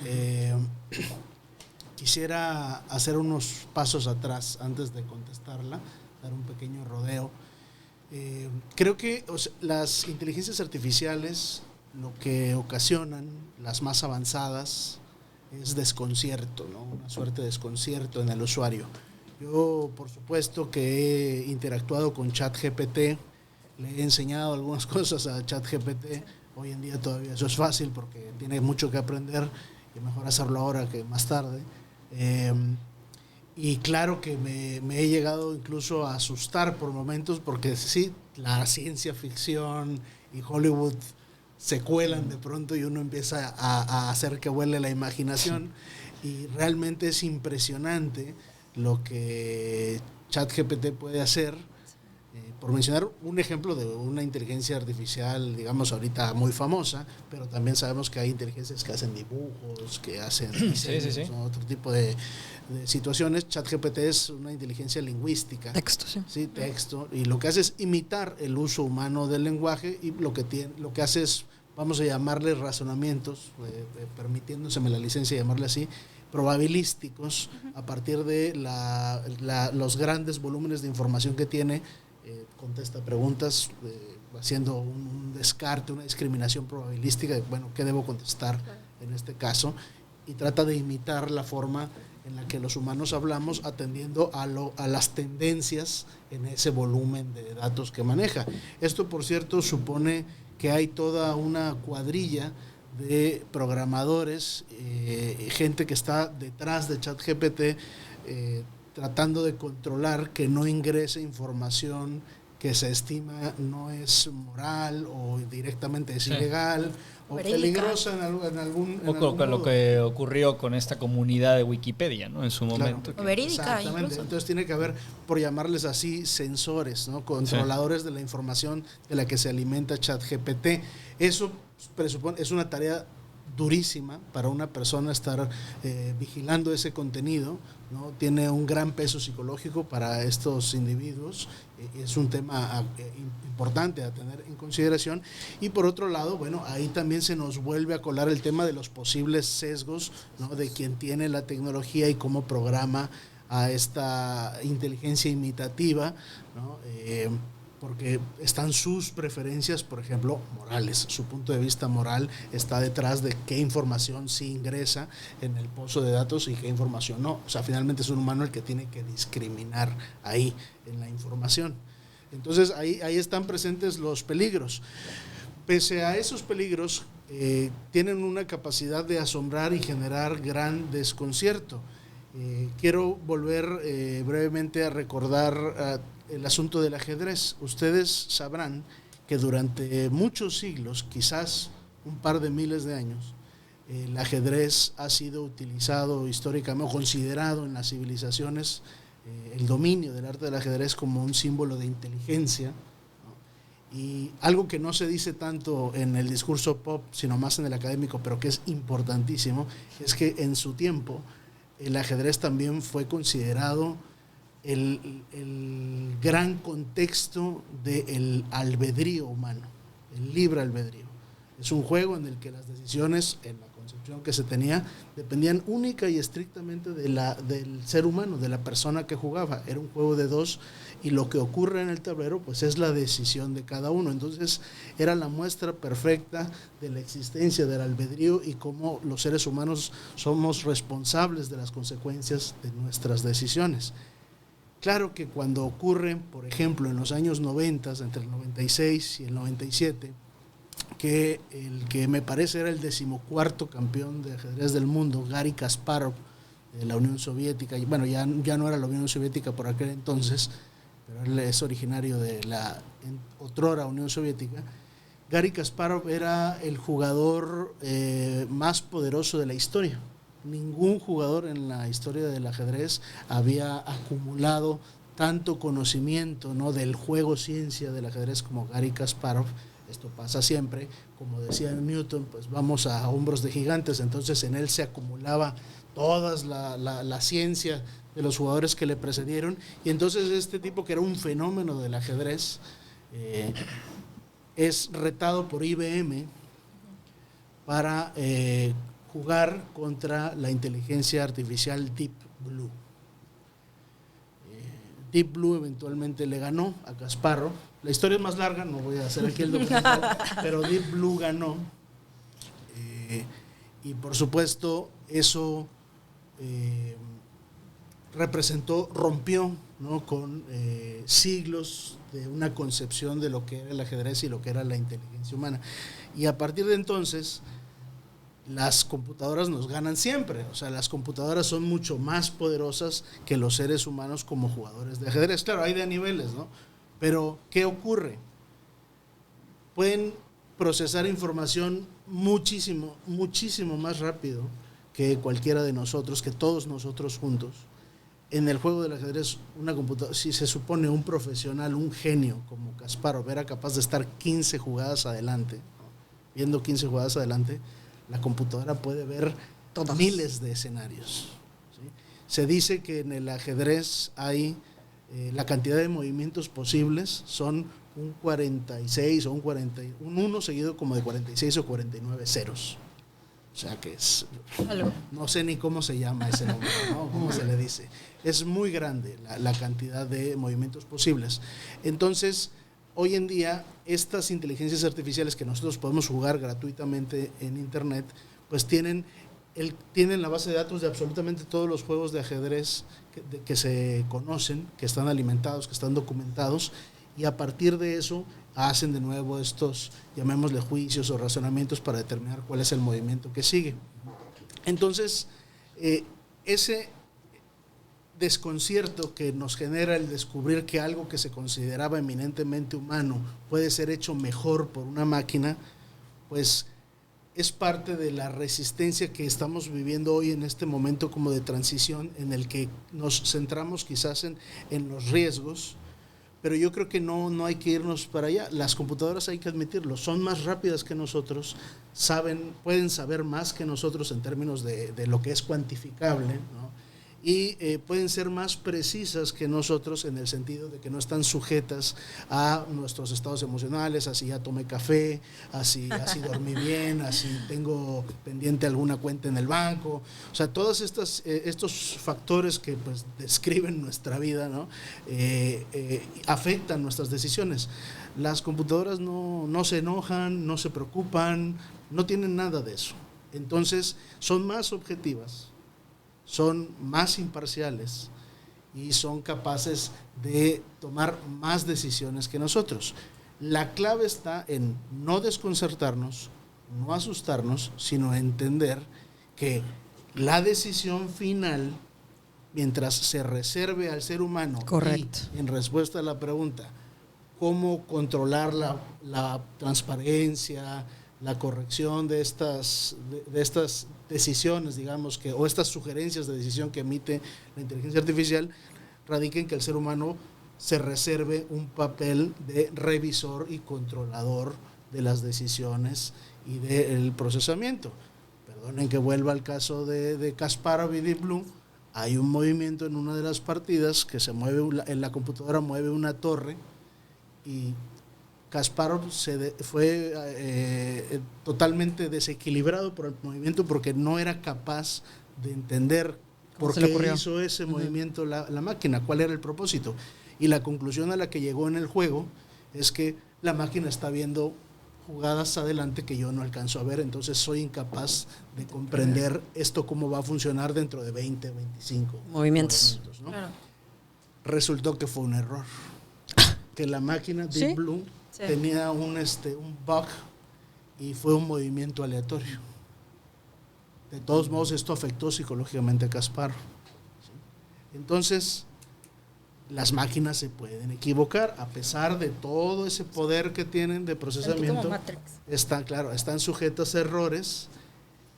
Quisiera hacer unos pasos atrás antes de contestarla, dar un pequeño rodeo. Creo que las inteligencias artificiales lo que ocasionan, las más avanzadas, es desconcierto, ¿no? Una suerte de desconcierto en el usuario. Yo, por supuesto, que he interactuado con ChatGPT, le he enseñado algunas cosas a ChatGPT. Hoy en día todavía eso es fácil porque tiene mucho que aprender y mejor hacerlo ahora que más tarde. Y claro que me he llegado incluso a asustar por momentos porque sí, la ciencia ficción y Hollywood se cuelan de pronto y uno empieza a hacer que vuele la imaginación, y realmente es impresionante lo que ChatGPT puede hacer. Por mencionar un ejemplo de una inteligencia artificial, digamos ahorita muy famosa, pero también sabemos que hay inteligencias que hacen dibujos, que hacen diseños, sí. ¿No? Otro tipo de situaciones. ChatGPT es una inteligencia lingüística. Texto, sí. Sí, texto. Y lo que hace es imitar el uso humano del lenguaje, y lo que hace es, vamos a llamarle razonamientos, permitiéndoseme la licencia de llamarle así, probabilísticos, a partir de los grandes volúmenes de información que tiene. Contesta preguntas haciendo un descarte, una discriminación probabilística de, bueno, ¿qué debo contestar en este caso? Y trata de imitar la forma en la que los humanos hablamos, atendiendo a las tendencias en ese volumen de datos que maneja. Esto, por cierto, supone que hay toda una cuadrilla de programadores, gente que está detrás de ChatGPT, tratando de controlar que no ingrese información que se estima no es moral o directamente es ilegal o peligrosa en algún lo que ocurrió con esta comunidad de Wikipedia, ¿no? En su momento. O verídica, exactamente. Incluso. Entonces tiene que haber, por llamarles así, sensores, ¿no? Controladores de la información de la que se alimenta ChatGPT. Eso es una tarea durísima para una persona estar vigilando ese contenido, ¿no? Tiene un gran peso psicológico para estos individuos, es un tema importante a tener en consideración. Y por otro lado, bueno, ahí también se nos vuelve a colar el tema de los posibles sesgos, ¿no? De quien tiene la tecnología y cómo programa a esta inteligencia imitativa, ¿no? Porque están sus preferencias, por ejemplo, morales. Su punto de vista moral está detrás de qué información sí ingresa en el pozo de datos y qué información no. O sea, finalmente es un humano el que tiene que discriminar ahí en la información. Entonces, ahí están presentes los peligros. Pese a esos peligros, tienen una capacidad de asombrar y generar gran desconcierto. Quiero volver brevemente a recordar el asunto del ajedrez. Ustedes sabrán que durante muchos siglos, quizás un par de miles de años, El ajedrez ha sido utilizado históricamente o considerado en las civilizaciones, el dominio del arte del ajedrez como un símbolo de inteligencia, ¿no? Y algo que no se dice tanto en el discurso pop, sino más en el académico, pero que es importantísimo, es que en su tiempo el ajedrez también fue considerado el gran contexto del albedrío humano, el libre albedrío. Es un juego en el que las decisiones, en la concepción que se tenía, dependían única y estrictamente del ser humano, de la persona que jugaba. Era un juego de dos y lo que ocurre en el tablero pues es la decisión de cada uno. Entonces era la muestra perfecta de la existencia del albedrío y cómo los seres humanos somos responsables de las consecuencias de nuestras decisiones. Claro que cuando ocurre, por ejemplo, en los años 90, entre el 96 y el 97, que el que me parece era el 14º campeón de ajedrez del mundo, Garry Kasparov, de la Unión Soviética, y bueno, ya no era la Unión Soviética por aquel entonces, pero él es originario de la otrora Unión Soviética. Garry Kasparov era el jugador más poderoso de la historia. Ningún jugador en la historia del ajedrez había acumulado tanto conocimiento, ¿no?, del juego ciencia del ajedrez como Garry Kasparov. Esto pasa siempre, como decía Newton, pues vamos a hombros de gigantes, entonces en él se acumulaba toda la ciencia de los jugadores que le precedieron, y entonces este tipo, que era un fenómeno del ajedrez, es retado por IBM para jugar contra la inteligencia artificial Deep Blue. Deep Blue eventualmente le ganó a Kasparov. La historia es más larga, no voy a hacer aquí el documental, pero Deep Blue ganó. Y por supuesto eso rompió, ¿no?, con siglos de una concepción de lo que era el ajedrez y lo que era la inteligencia humana. Y a partir de entonces las computadoras nos ganan siempre. O sea, las computadoras son mucho más poderosas que los seres humanos como jugadores de ajedrez. Claro, hay de niveles, ¿no? Pero, ¿qué ocurre? Pueden procesar información muchísimo más rápido que cualquiera de nosotros, que todos nosotros juntos. En el juego del ajedrez, una computadora, si se supone un profesional, un genio como Kasparov era capaz de estar 15 jugadas adelante, ¿no?, viendo 15 jugadas adelante, la computadora puede ver miles de escenarios, ¿sí? Se dice que en el ajedrez hay la cantidad de movimientos posibles son un 46 o un 1 seguido como de 46 o 49 ceros. O sea que es, no sé ni cómo se llama ese número, ¿no?, cómo se le dice. Es muy grande la cantidad de movimientos posibles. Entonces, hoy en día, estas inteligencias artificiales que nosotros podemos jugar gratuitamente en internet, pues tienen la base de datos de absolutamente todos los juegos de ajedrez que se conocen, que están alimentados, que están documentados, y a partir de eso hacen de nuevo estos, llamémosle, juicios o razonamientos para determinar cuál es el movimiento que sigue. Entonces, ese desconcierto que nos genera el descubrir que algo que se consideraba eminentemente humano puede ser hecho mejor por una máquina, pues es parte de la resistencia que estamos viviendo hoy en este momento como de transición, en el que nos centramos quizás en los riesgos, pero yo creo que no hay que irnos para allá. Las computadoras, hay que admitirlo, son más rápidas que nosotros, pueden saber más que nosotros en términos de lo que es cuantificable, ¿no?, y pueden ser más precisas que nosotros en el sentido de que no están sujetas a nuestros estados emocionales, así ya tomé café, así dormí bien, así tengo pendiente alguna cuenta en el banco. O sea, todos estos factores que pues describen nuestra vida, ¿no?, afectan nuestras decisiones. Las computadoras no se enojan, no se preocupan, no tienen nada de eso. Entonces son más objetivas, son más imparciales y son capaces de tomar más decisiones que nosotros. La clave está en no desconcertarnos, no asustarnos, sino entender que la decisión final, mientras se reserve al ser humano, correcto, y en respuesta a la pregunta, cómo controlar la transparencia, la corrección de estas decisiones, digamos, o estas sugerencias de decisión que emite la inteligencia artificial, radica en que el ser humano se reserve un papel de revisor y controlador de las decisiones y del procesamiento. Perdonen que vuelva al caso de Kasparov y Deep Blue. Hay un movimiento en una de las partidas que se mueve, en la computadora mueve una torre, y Kasparov fue totalmente desequilibrado por el movimiento porque no era capaz de entender por qué hizo ese movimiento la máquina, cuál era el propósito. Y la conclusión a la que llegó en el juego es que la máquina está viendo jugadas adelante que yo no alcanzo a ver, entonces soy incapaz de comprender esto cómo va a funcionar dentro de 20, 25 movimientos, ¿no? Claro. Resultó que fue un error, que la máquina Deep Blue tenía un bug y fue un movimiento aleatorio. De todos modos, esto afectó psicológicamente a Kasparov. Entonces, las máquinas se pueden equivocar, a pesar de todo ese poder que tienen de procesamiento. Están sujetas a errores,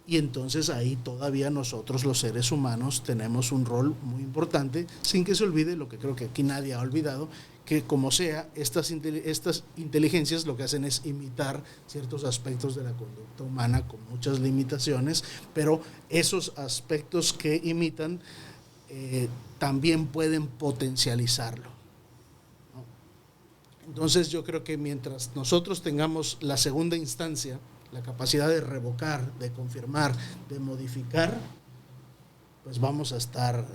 y entonces ahí todavía nosotros, los seres humanos, tenemos un rol muy importante, sin que se olvide lo que creo que aquí nadie ha olvidado, que como sea, estas inteligencias lo que hacen es imitar ciertos aspectos de la conducta humana con muchas limitaciones, pero esos aspectos que imitan también pueden potencializarlo, ¿no? Entonces yo creo que mientras nosotros tengamos la segunda instancia, la capacidad de revocar, de confirmar, de modificar, pues vamos a estar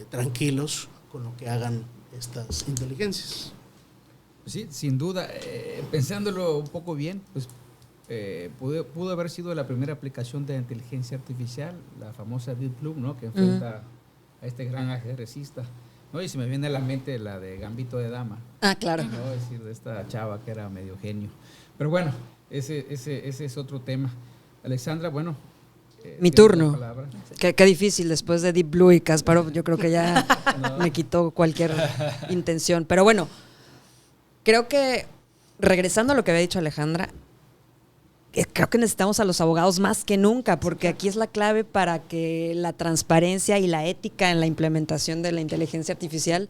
tranquilos con lo que hagan estas inteligencias. Sí, sin duda, pensándolo un poco bien, pues pudo haber sido la primera aplicación de inteligencia artificial, la famosa Deep Blue, ¿no? Que enfrenta a este gran ajedrecista, ¿no? Y se me viene a la mente la de Gambito de Dama. Ah, claro. ¿No? Es decir, de esta chava que era medio genio. Pero bueno, ese es otro tema. Alexandra, bueno. Mi turno. Qué difícil, después de Deep Blue y Kasparov, yo creo que ya me quitó cualquier intención. Pero bueno, creo que, regresando a lo que había dicho Alejandra, creo que necesitamos a los abogados más que nunca, porque aquí es la clave para que la transparencia y la ética en la implementación de la inteligencia artificial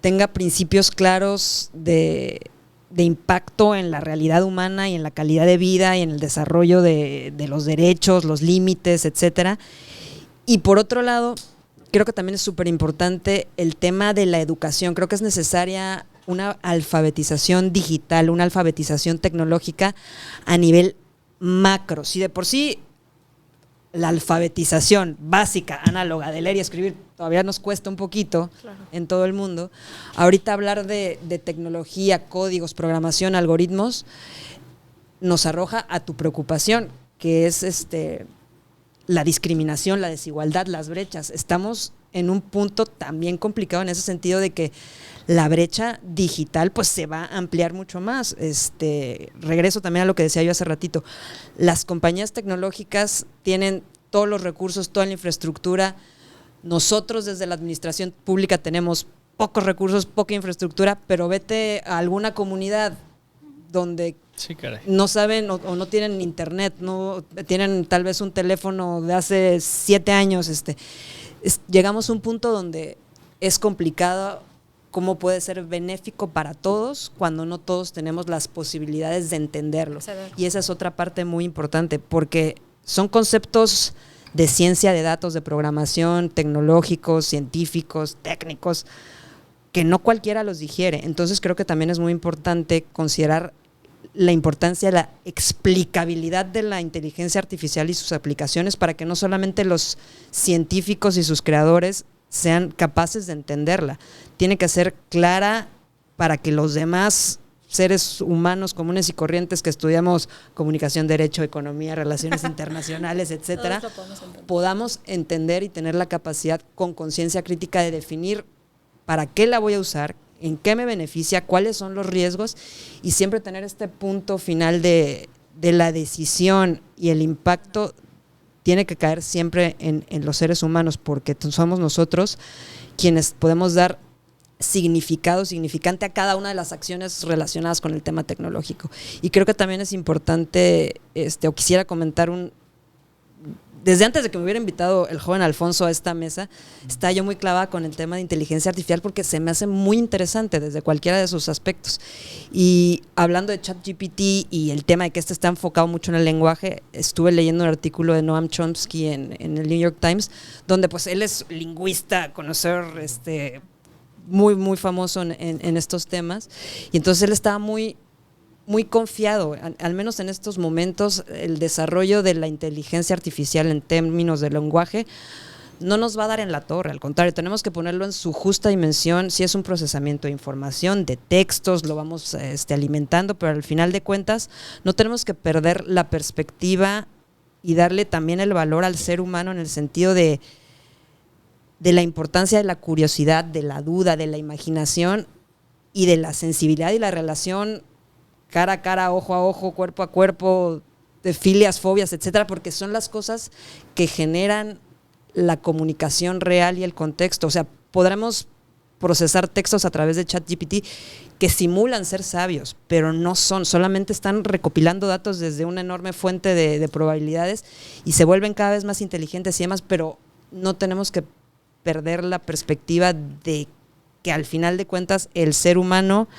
tenga principios claros de impacto en la realidad humana y en la calidad de vida y en el desarrollo de los derechos, los límites, etcétera. Y por otro lado, creo que también es súper importante el tema de la educación. Creo que es necesaria una alfabetización digital, una alfabetización tecnológica a nivel macro. Si de por sí la alfabetización básica, análoga, de leer y escribir todavía nos cuesta un poquito en todo el mundo, ahorita hablar de tecnología, códigos, programación, algoritmos, nos arroja a tu preocupación, que es la discriminación, la desigualdad, las brechas. Estamos en un punto también complicado en ese sentido de que la brecha digital pues se va a ampliar mucho más. Regreso también a lo que decía yo hace ratito. Las compañías tecnológicas tienen todos los recursos, toda la infraestructura. Nosotros desde la administración pública tenemos pocos recursos, poca infraestructura, pero vete a alguna comunidad donde no saben o no tienen internet, no tienen tal vez un teléfono de hace 7 años. Llegamos a un punto donde es complicado cómo puede ser benéfico para todos cuando no todos tenemos las posibilidades de entenderlo. Y esa es otra parte muy importante, porque son conceptos de ciencia de datos, de programación, tecnológicos, científicos, técnicos, que no cualquiera los digiere. Entonces creo que también es muy importante considerar la importancia de la explicabilidad de la inteligencia artificial y sus aplicaciones, para que no solamente los científicos y sus creadores sean capaces de entenderla. Tiene que ser clara para que los demás seres humanos comunes y corrientes que estudiamos comunicación, derecho, economía, relaciones internacionales, etcétera, podamos entender y tener la capacidad con conciencia crítica de definir para qué la voy a usar, en qué me beneficia, cuáles son los riesgos, y siempre tener este punto final de la decisión y el impacto tiene que caer siempre en los seres humanos, porque somos nosotros quienes podemos dar significante a cada una de las acciones relacionadas con el tema tecnológico. Y creo que también es importante, o quisiera comentar desde antes de que me hubiera invitado el joven Alfonso a esta mesa, estaba yo muy clavada con el tema de inteligencia artificial porque se me hace muy interesante desde cualquiera de sus aspectos. Y hablando de ChatGPT y el tema de que está enfocado mucho en el lenguaje, estuve leyendo un artículo de Noam Chomsky en el New York Times, donde pues él es lingüista, conocer muy, muy famoso en estos temas, y entonces él estaba muy confiado, al menos en estos momentos, el desarrollo de la inteligencia artificial en términos de lenguaje no nos va a dar en la torre, al contrario, tenemos que ponerlo en su justa dimensión. Si es un procesamiento de información, de textos, lo vamos alimentando, pero al final de cuentas no tenemos que perder la perspectiva y darle también el valor al ser humano en el sentido de la importancia de la curiosidad, de la duda, de la imaginación y de la sensibilidad y la relación cara a cara, ojo a ojo, cuerpo a cuerpo, de filias, fobias, etcétera, porque son las cosas que generan la comunicación real y el contexto. O sea, podremos procesar textos a través de ChatGPT que simulan ser sabios, pero no son, solamente están recopilando datos desde una enorme fuente de probabilidades y se vuelven cada vez más inteligentes y demás, pero no tenemos que perder la perspectiva de que al final de cuentas el ser humano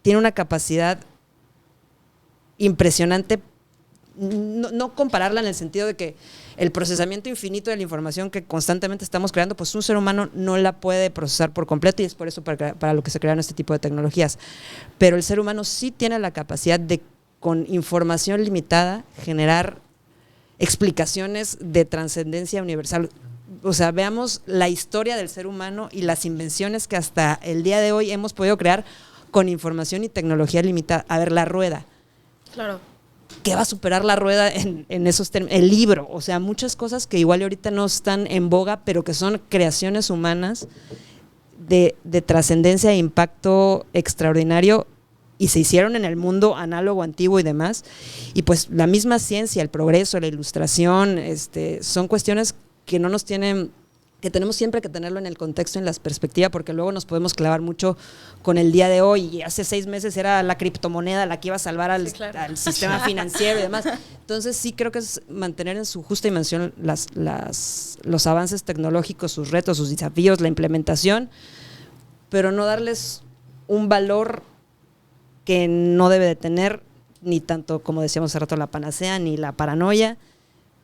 tiene una capacidad impresionante, no compararla en el sentido de que el procesamiento infinito de la información que constantemente estamos creando, pues un ser humano no la puede procesar por completo y es por eso para lo que se crearon este tipo de tecnologías. Pero el ser humano sí tiene la capacidad de, con información limitada, generar explicaciones de trascendencia universal. O sea, veamos la historia del ser humano y las invenciones que hasta el día de hoy hemos podido crear con información y tecnología limitada. A ver, la rueda. Claro. ¿Qué va a superar la rueda en esos términos? El libro, o sea, muchas cosas que igual ahorita no están en boga, pero que son creaciones humanas de trascendencia e impacto extraordinario y se hicieron en el mundo análogo, antiguo y demás. Y pues la misma ciencia, el progreso, la ilustración, son cuestiones que no nos tienen, que tenemos siempre que tenerlo en el contexto, en la perspectiva, porque luego nos podemos clavar mucho con el día de hoy. Y hace 6 meses era la criptomoneda la que iba a salvar al sistema financiero y demás. Entonces sí creo que es mantener en su justa dimensión los avances tecnológicos, sus retos, sus desafíos, la implementación, pero no darles un valor que no debe de tener, ni tanto, como decíamos hace rato, la panacea, ni la paranoia,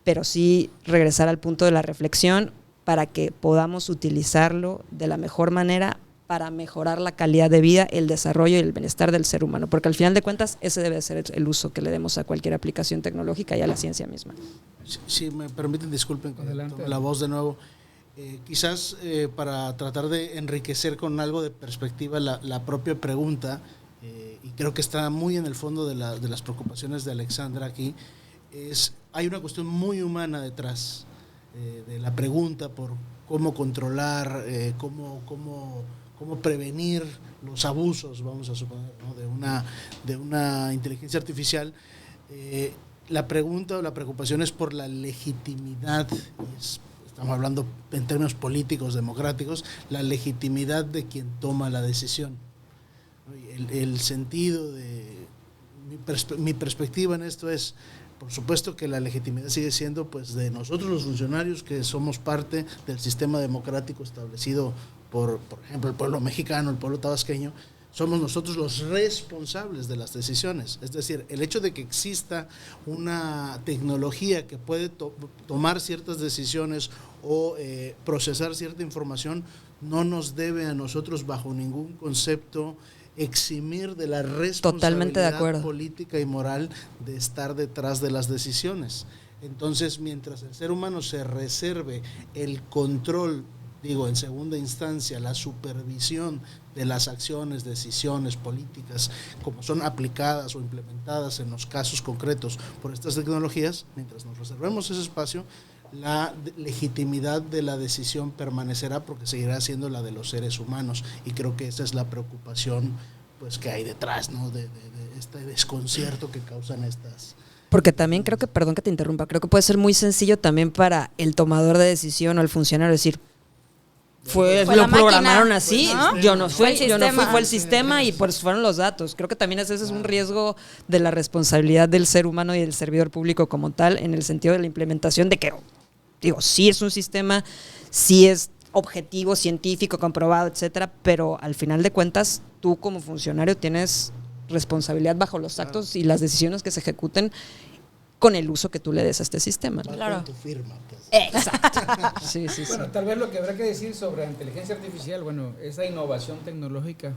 pero sí regresar al punto de la reflexión para que podamos utilizarlo de la mejor manera para mejorar la calidad de vida, el desarrollo y el bienestar del ser humano, porque al final de cuentas ese debe ser el uso que le demos a cualquier aplicación tecnológica y a la ciencia misma. Si me permiten, disculpen Adelante. la voz de nuevo. Quizás para tratar de enriquecer con algo de perspectiva la propia pregunta, y creo que está muy en el fondo de las preocupaciones de Alexandra aquí, hay una cuestión muy humana detrás de la pregunta por cómo controlar, cómo prevenir los abusos, vamos a suponer, ¿no? de una inteligencia artificial. La pregunta o la preocupación es por la legitimidad, estamos hablando en términos políticos, democráticos, la legitimidad de quien toma la decisión. El sentido de mi perspectiva en esto es, por supuesto que la legitimidad sigue siendo pues de nosotros los funcionarios que somos parte del sistema democrático establecido por ejemplo, el pueblo mexicano, el pueblo tabasqueño. Somos nosotros los responsables de las decisiones. Es decir, el hecho de que exista una tecnología que puede tomar ciertas decisiones o procesar cierta información no nos debe a nosotros bajo ningún concepto eximir de la responsabilidad política y moral de estar detrás de las decisiones. Entonces, mientras el ser humano se reserve el control, digo, en segunda instancia, la supervisión de las acciones, decisiones políticas, como son aplicadas o implementadas en los casos concretos por estas tecnologías, mientras nos reservemos ese espacio, la legitimidad de la decisión permanecerá porque seguirá siendo la de los seres humanos, y creo que esa es la preocupación pues que hay detrás, ¿no? de este desconcierto que causan estas. Porque también creo que, perdón que te interrumpa, creo que puede ser muy sencillo también para el tomador de decisión o el funcionario decir, Fue lo la programaron máquina, así. ¿no? Yo no Fue fui, el sistema. fue el sistema y pues fueron los datos. Creo que también ese es un riesgo de la responsabilidad del ser humano y del servidor público como tal, en el sentido de la implementación de que, digo, sí es un sistema, sí es objetivo, científico, comprobado, etcétera, pero al final de cuentas, tú como funcionario tienes responsabilidad bajo los actos y las decisiones que se ejecuten con el uso que tú le des a este sistema, ¿no? Claro. Con tu firma, pues. Exacto. Sí, sí, sí. Bueno, tal vez lo que habrá que decir sobre la inteligencia artificial, bueno, esa innovación tecnológica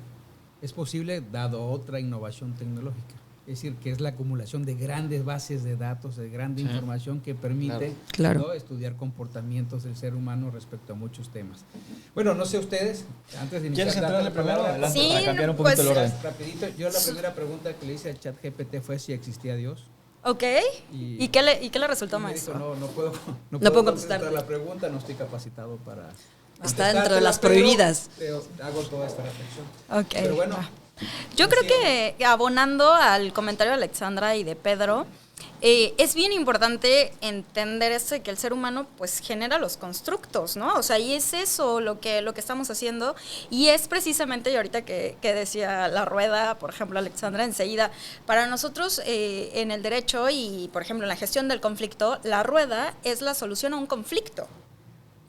es posible dado otra innovación tecnológica. Es decir, que es la acumulación de grandes bases de datos, de grande información que permite Claro. ¿no? estudiar comportamientos del ser humano respecto a muchos temas. Bueno, no sé ustedes, antes de iniciar... ¿Quieres entrarle primero? Adelante, Sí, para cambiar un poquito pues, el orden. Rapidito, yo la primera pregunta que le hice al chat GPT fue si existía Dios. Ok. Y- ¿Y qué le resultó, Y me dijo, maestro? no puedo puedo contestar contestar. la pregunta, no estoy capacitado para... Está dentro de las contestártela, prohibidas. pero hago toda esta reflexión. Ok. Pero bueno, Yo creo que abonando al comentario de Alexandra y de Pedro, es bien importante entender esto de que el ser humano pues genera los constructos, ¿no? O sea, y es eso lo que estamos haciendo y es precisamente, y ahorita que decía la rueda, por ejemplo, Alexandra, enseguida, para nosotros en el derecho y, por ejemplo, en la gestión del conflicto, la rueda es la solución a un conflicto.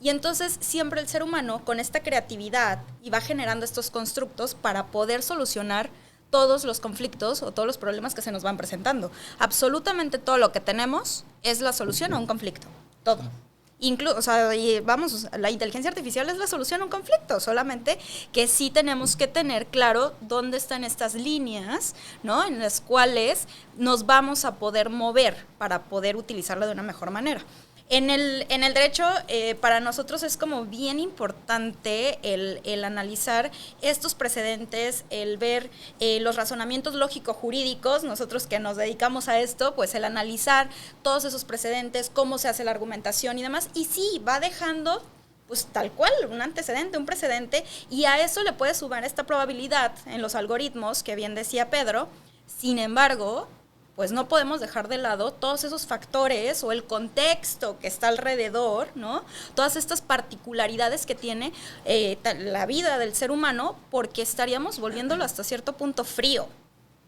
Y entonces siempre el ser humano con esta creatividad y va generando estos constructos para poder solucionar todos los conflictos o todos los problemas que se nos van presentando. Absolutamente todo lo que tenemos es la solución a un conflicto. Todo. O sea, y vamos, la inteligencia artificial es la solución a un conflicto, solamente que sí tenemos que tener claro dónde están estas líneas, ¿no? En las cuales nos vamos a poder mover para poder utilizarla de una mejor manera. En el derecho, para nosotros es como bien importante el analizar estos precedentes, el ver los razonamientos lógico-jurídicos, nosotros que nos dedicamos a esto, pues el analizar todos esos precedentes, cómo se hace la argumentación y demás, y sí, va dejando pues tal cual, un antecedente, un precedente, y a eso le puede sumar esta probabilidad en los algoritmos, que bien decía Pedro. Sin embargo, pues no podemos dejar de lado todos esos factores o el contexto que está alrededor, ¿no? Todas estas particularidades que tiene la vida del ser humano, porque estaríamos volviéndolo hasta cierto punto frío.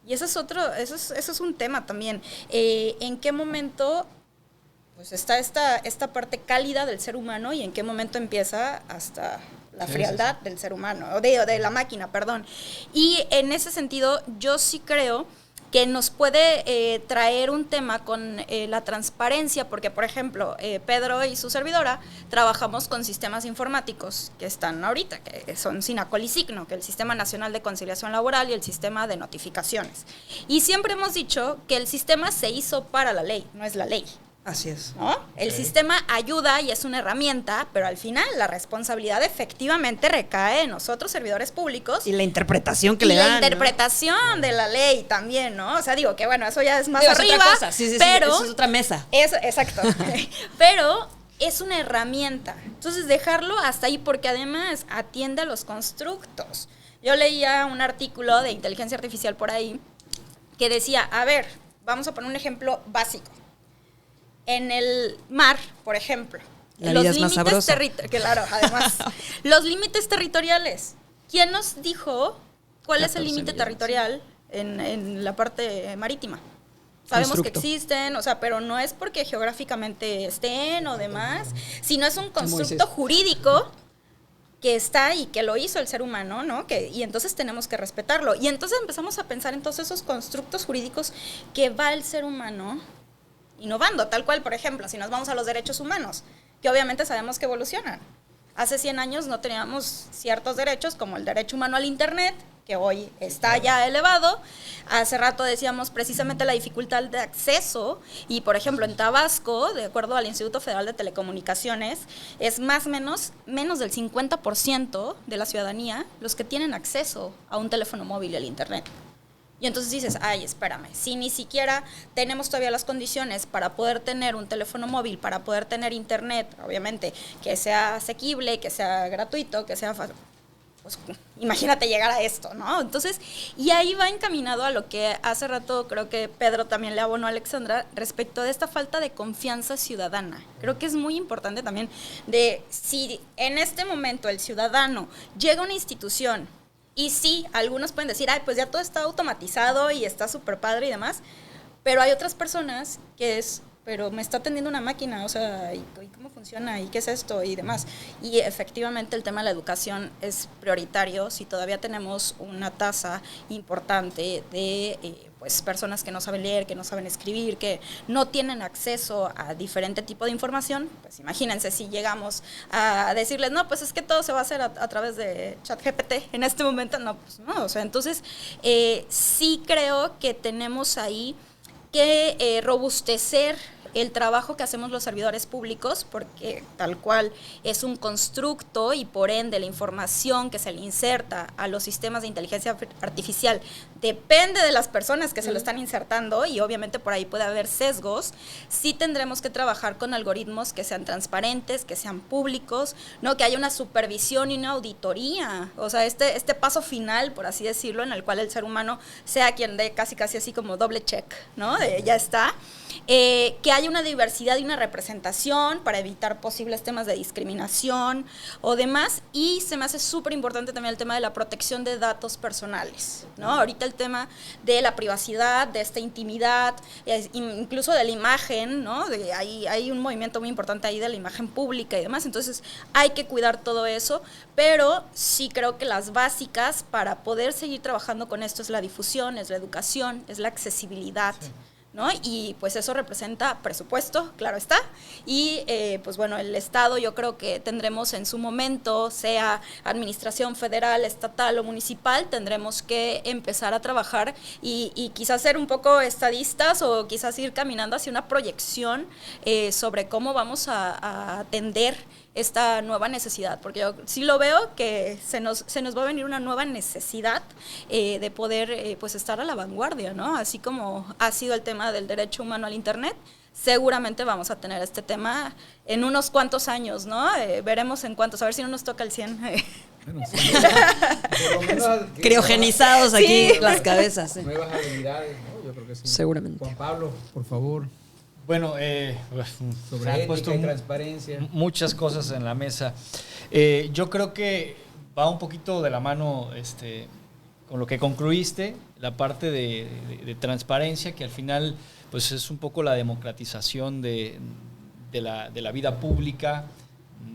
Y eso es un tema también. ¿En qué momento pues está esta parte cálida del ser humano y en qué momento empieza hasta la frialdad del ser humano, o de la máquina, perdón? Y en ese sentido, yo sí creo que nos puede traer un tema con la transparencia, porque, por ejemplo, Pedro y su servidora trabajamos con sistemas informáticos que están ahorita, que son SINACOL y SIGNO, que es el Sistema Nacional de Conciliación Laboral y el Sistema de Notificaciones. Y siempre hemos dicho que el sistema se hizo para la ley, no es la ley. Así es. ¿No? El sistema ayuda y es una herramienta, pero al final la responsabilidad efectivamente recae en nosotros, servidores públicos. Y la interpretación que y le dan. la interpretación de la ley también, ¿no? O sea, digo que bueno, eso ya es más Digo, es arriba, otra cosa. Sí, pero eso es otra mesa. exacto. Pero es una herramienta. Entonces, dejarlo hasta ahí porque además atiende a los constructos. Yo leía un artículo de inteligencia artificial por ahí que decía, a ver, vamos a poner un ejemplo básico. En el mar, por ejemplo, La vida es más sabrosa. Claro, además, los límites territoriales. ¿Quién nos dijo cuál es el límite territorial en la parte marítima? Sabemos Constructo. que existen, o sea, pero no es porque geográficamente estén o demás, sino es un constructo jurídico que está y que lo hizo el ser humano, ¿no? Y entonces tenemos que respetarlo. Y entonces empezamos a pensar en todos esos constructos jurídicos que va el ser humano innovando, tal cual, por ejemplo, si nos vamos a los derechos humanos, que obviamente sabemos que evolucionan. Hace 100 años no teníamos ciertos derechos, como el derecho humano al Internet, que hoy está ya elevado. Hace rato decíamos precisamente la dificultad de acceso, y por ejemplo en Tabasco, de acuerdo al Instituto Federal de Telecomunicaciones, es menos del 50% de la ciudadanía los que tienen acceso a un teléfono móvil y al Internet. Y entonces dices, ay, espérame, si ni siquiera tenemos todavía las condiciones para poder tener un teléfono móvil, para poder tener internet, obviamente, que sea asequible, que sea gratuito, que sea fácil. pues imagínate llegar a esto, ¿no? Entonces, y ahí va encaminado a lo que hace rato creo que Pedro también le abonó a Alexandra respecto de esta falta de confianza ciudadana. Creo que es muy importante también de si en este momento el ciudadano llega a una institución y sí, algunos pueden decir, ay, pues ya todo está automatizado y está súper padre y demás, pero hay otras personas que es, pero me está atendiendo una máquina, o sea, ¿y cómo funciona? ¿Y qué es esto? Y demás. Y efectivamente el tema de la educación es prioritario. Si todavía tenemos una tasa importante de pues personas que no saben leer, que no saben escribir, que no tienen acceso a diferente tipo de información, pues imagínense si llegamos a decirles, no, pues es que todo se va a hacer a través de ChatGPT en este momento, no, pues no, o sea, entonces sí creo que tenemos ahí que robustecer el trabajo que hacemos los servidores públicos, porque tal cual es un constructo y por ende la información que se le inserta a los sistemas de inteligencia artificial depende de las personas que se lo están insertando y obviamente por ahí puede haber sesgos. Sí tendremos que trabajar con algoritmos que sean transparentes, que sean públicos, ¿no? Que haya una supervisión y una auditoría, o sea, este paso final, por así decirlo, en el cual el ser humano sea quien dé casi así como doble check, ¿no? Ya está. Que haya una diversidad y una representación para evitar posibles temas de discriminación o demás, y se me hace súper importante también el tema de la protección de datos personales, ¿no? Ahorita el tema de la privacidad, de esta intimidad, incluso de la imagen, ¿no? Hay un movimiento muy importante ahí de la imagen pública y demás, entonces hay que cuidar todo eso, pero sí creo que las básicas para poder seguir trabajando con esto es la difusión, es la educación, es la accesibilidad. Sí. ¿No? Y pues eso representa presupuesto, claro está, y pues bueno, el Estado yo creo que tendremos en su momento, sea administración federal, estatal o municipal, tendremos que empezar a trabajar y quizás ser un poco estadistas o quizás ir caminando hacia una proyección sobre cómo vamos a atender esta nueva necesidad, porque yo sí lo veo que se nos va a venir una nueva necesidad de poder pues estar a la vanguardia, ¿no? Así como ha sido el tema del derecho humano al internet, seguramente vamos a tener este tema en unos cuantos años, ¿no? Veremos en cuántos, a ver si no nos toca el 100. Bueno, sí, por lo menos, criogenizados aquí las cabezas. Nuevas habilidades, ¿no? Yo creo que sí. Seguramente. Juan Pablo, por favor. Bueno, sobre se han ética puesto y transparencia. muchas cosas en la mesa. Yo creo que va un poquito de la mano con lo que concluiste, la parte de transparencia, que al final pues es un poco la democratización de la vida pública,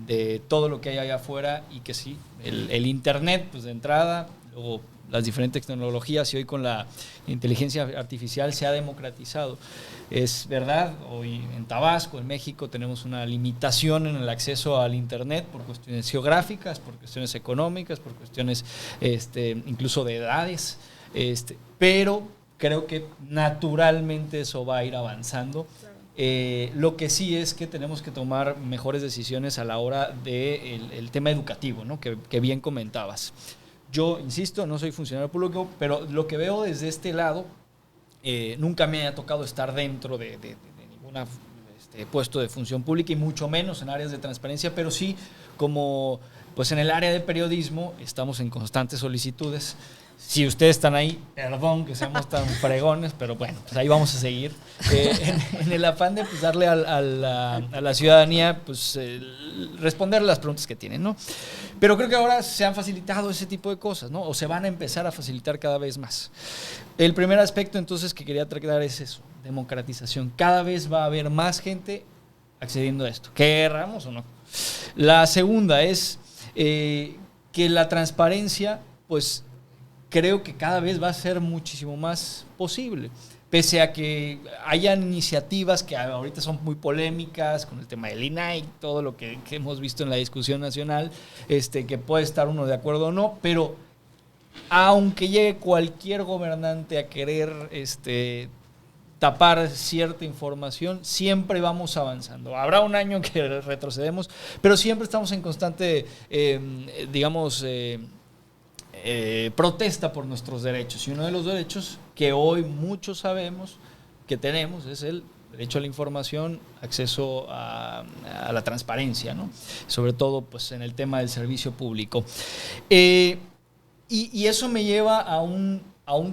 de todo lo que hay allá afuera, y que sí, el Internet, pues de entrada, luego las diferentes tecnologías, y hoy con la inteligencia artificial se ha democratizado. Es verdad, hoy en Tabasco, en México, tenemos una limitación en el acceso al Internet por cuestiones geográficas, por cuestiones económicas, por cuestiones incluso de edades, pero creo que naturalmente eso va a ir avanzando. Lo que sí es que tenemos que tomar mejores decisiones a la hora del tema educativo, ¿no? que bien comentabas. Yo, insisto, no soy funcionario público, pero lo que veo desde este lado, nunca me ha tocado estar dentro de ningún puesto de función pública y mucho menos en áreas de transparencia, pero sí como pues en el área de periodismo estamos en constantes solicitudes. Si ustedes están ahí, perdón que seamos tan fregones, pero bueno, pues ahí vamos a seguir. En el afán de pues, darle a la ciudadanía, pues responder las preguntas que tienen, ¿no? Pero creo que ahora se han facilitado ese tipo de cosas, ¿no? O se van a empezar a facilitar cada vez más. El primer aspecto entonces que quería tratar es eso, democratización. Cada vez va a haber más gente accediendo a esto, querramos o no. La segunda es que la transparencia, pues creo que cada vez va a ser muchísimo más posible. Pese a que hayan iniciativas que ahorita son muy polémicas con el tema del INAI, todo lo que hemos visto en la discusión nacional, que puede estar uno de acuerdo o no, pero aunque llegue cualquier gobernante a querer tapar cierta información, siempre vamos avanzando. Habrá un año que retrocedemos, pero siempre estamos en constante, protesta por nuestros derechos, y uno de los derechos que hoy muchos sabemos que tenemos es el derecho a la información, acceso a la transparencia, ¿no? Sobre todo pues, en el tema del servicio público. Y eso me lleva a un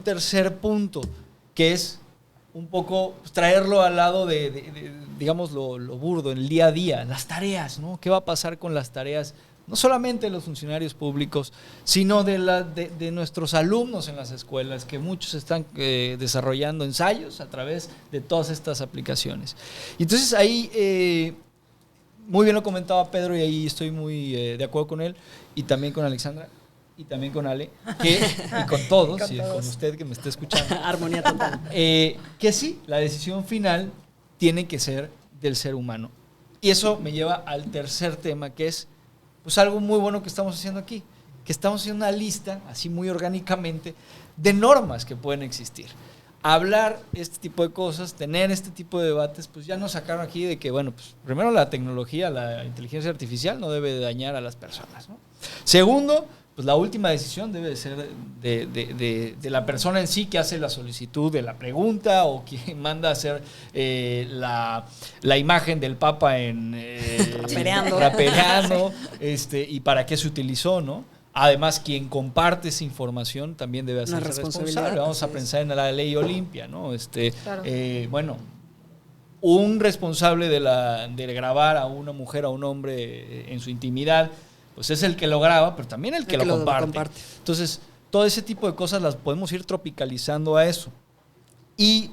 tercer punto, que es un poco pues, traerlo al lado de digamos, lo burdo, el día a día, las tareas, ¿no? ¿Qué va a pasar con las tareas? No solamente de los funcionarios públicos, sino de nuestros alumnos en las escuelas, que muchos están desarrollando ensayos a través de todas estas aplicaciones. Y entonces ahí, muy bien lo comentaba Pedro, y ahí estoy muy de acuerdo con él, y también con Alexandra, y también con Ale, y con todos, y con usted que me está escuchando. Armonía total. Que sí, la decisión final tiene que ser del ser humano. Y eso me lleva al tercer tema, que es pues algo muy bueno que estamos haciendo aquí, que estamos haciendo una lista, así muy orgánicamente, de normas que pueden existir. Hablar este tipo de cosas, tener este tipo de debates, pues ya nos sacaron aquí de que, bueno, pues primero la tecnología, la inteligencia artificial no debe dañar a las personas, ¿no? Segundo, pues la última decisión debe de ser de la persona en sí que hace la solicitud de la pregunta o quien manda a hacer la imagen del Papa en rapereando, y para qué se utilizó, ¿no? Además, quien comparte esa información también debe hacerse responsable. Vamos a pensar en la ley Olimpia, ¿no? Claro. Bueno, un responsable de grabar a una mujer, a un hombre en su intimidad, pues es el que lo graba, pero también el que lo comparte. Entonces, todo ese tipo de cosas las podemos ir tropicalizando a eso. Y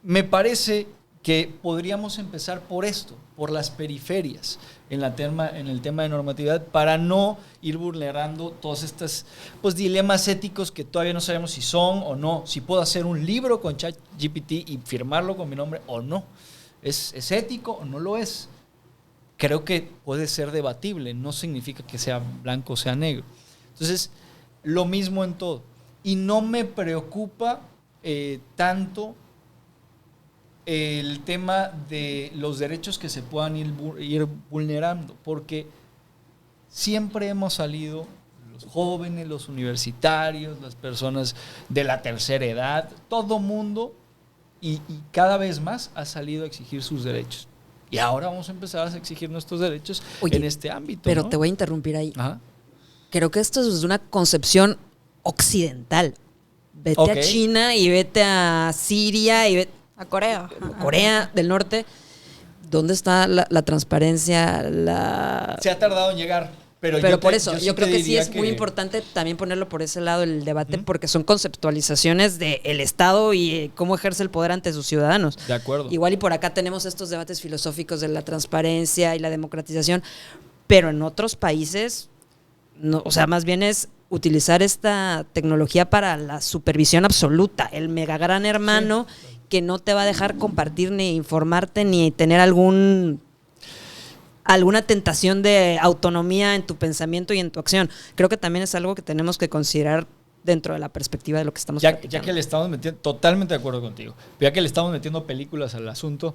me parece que podríamos empezar por esto, por las periferias en el tema de normatividad, para no ir vulnerando todos estos pues, dilemas éticos que todavía no sabemos si son o no, si puedo hacer un libro con ChatGPT y firmarlo con mi nombre o no. ¿Es ético o no lo es? Creo que puede ser debatible, no significa que sea blanco o sea negro. Entonces, lo mismo en todo. Y no me preocupa tanto el tema de los derechos que se puedan ir vulnerando, porque siempre hemos salido, los jóvenes, los universitarios, las personas de la tercera edad, todo mundo, y cada vez más ha salido a exigir sus derechos. Y ahora vamos a empezar a exigir nuestros derechos en este ámbito. Pero ¿no? te voy a interrumpir ahí. Ajá. Creo que esto es una concepción occidental. Vete a China y vete a Siria y vete A Corea. Corea del Norte. ¿Dónde está la transparencia? Se ha tardado en llegar. Pero por eso, yo creo que sí es muy importante también ponerlo por ese lado el debate, porque son conceptualizaciones del Estado y cómo ejerce el poder ante sus ciudadanos. De acuerdo. Igual y por acá tenemos estos debates filosóficos de la transparencia y la democratización, pero en otros países, no, o sea, más bien es utilizar esta tecnología para la supervisión absoluta, el mega gran hermano que no te va a dejar compartir ni informarte ni tener alguna tentación de autonomía en tu pensamiento y en tu acción. Creo que también es algo que tenemos que considerar dentro de la perspectiva de lo que estamos platicando. Ya que le estamos metiendo, totalmente de acuerdo contigo, ya que le estamos metiendo películas al asunto,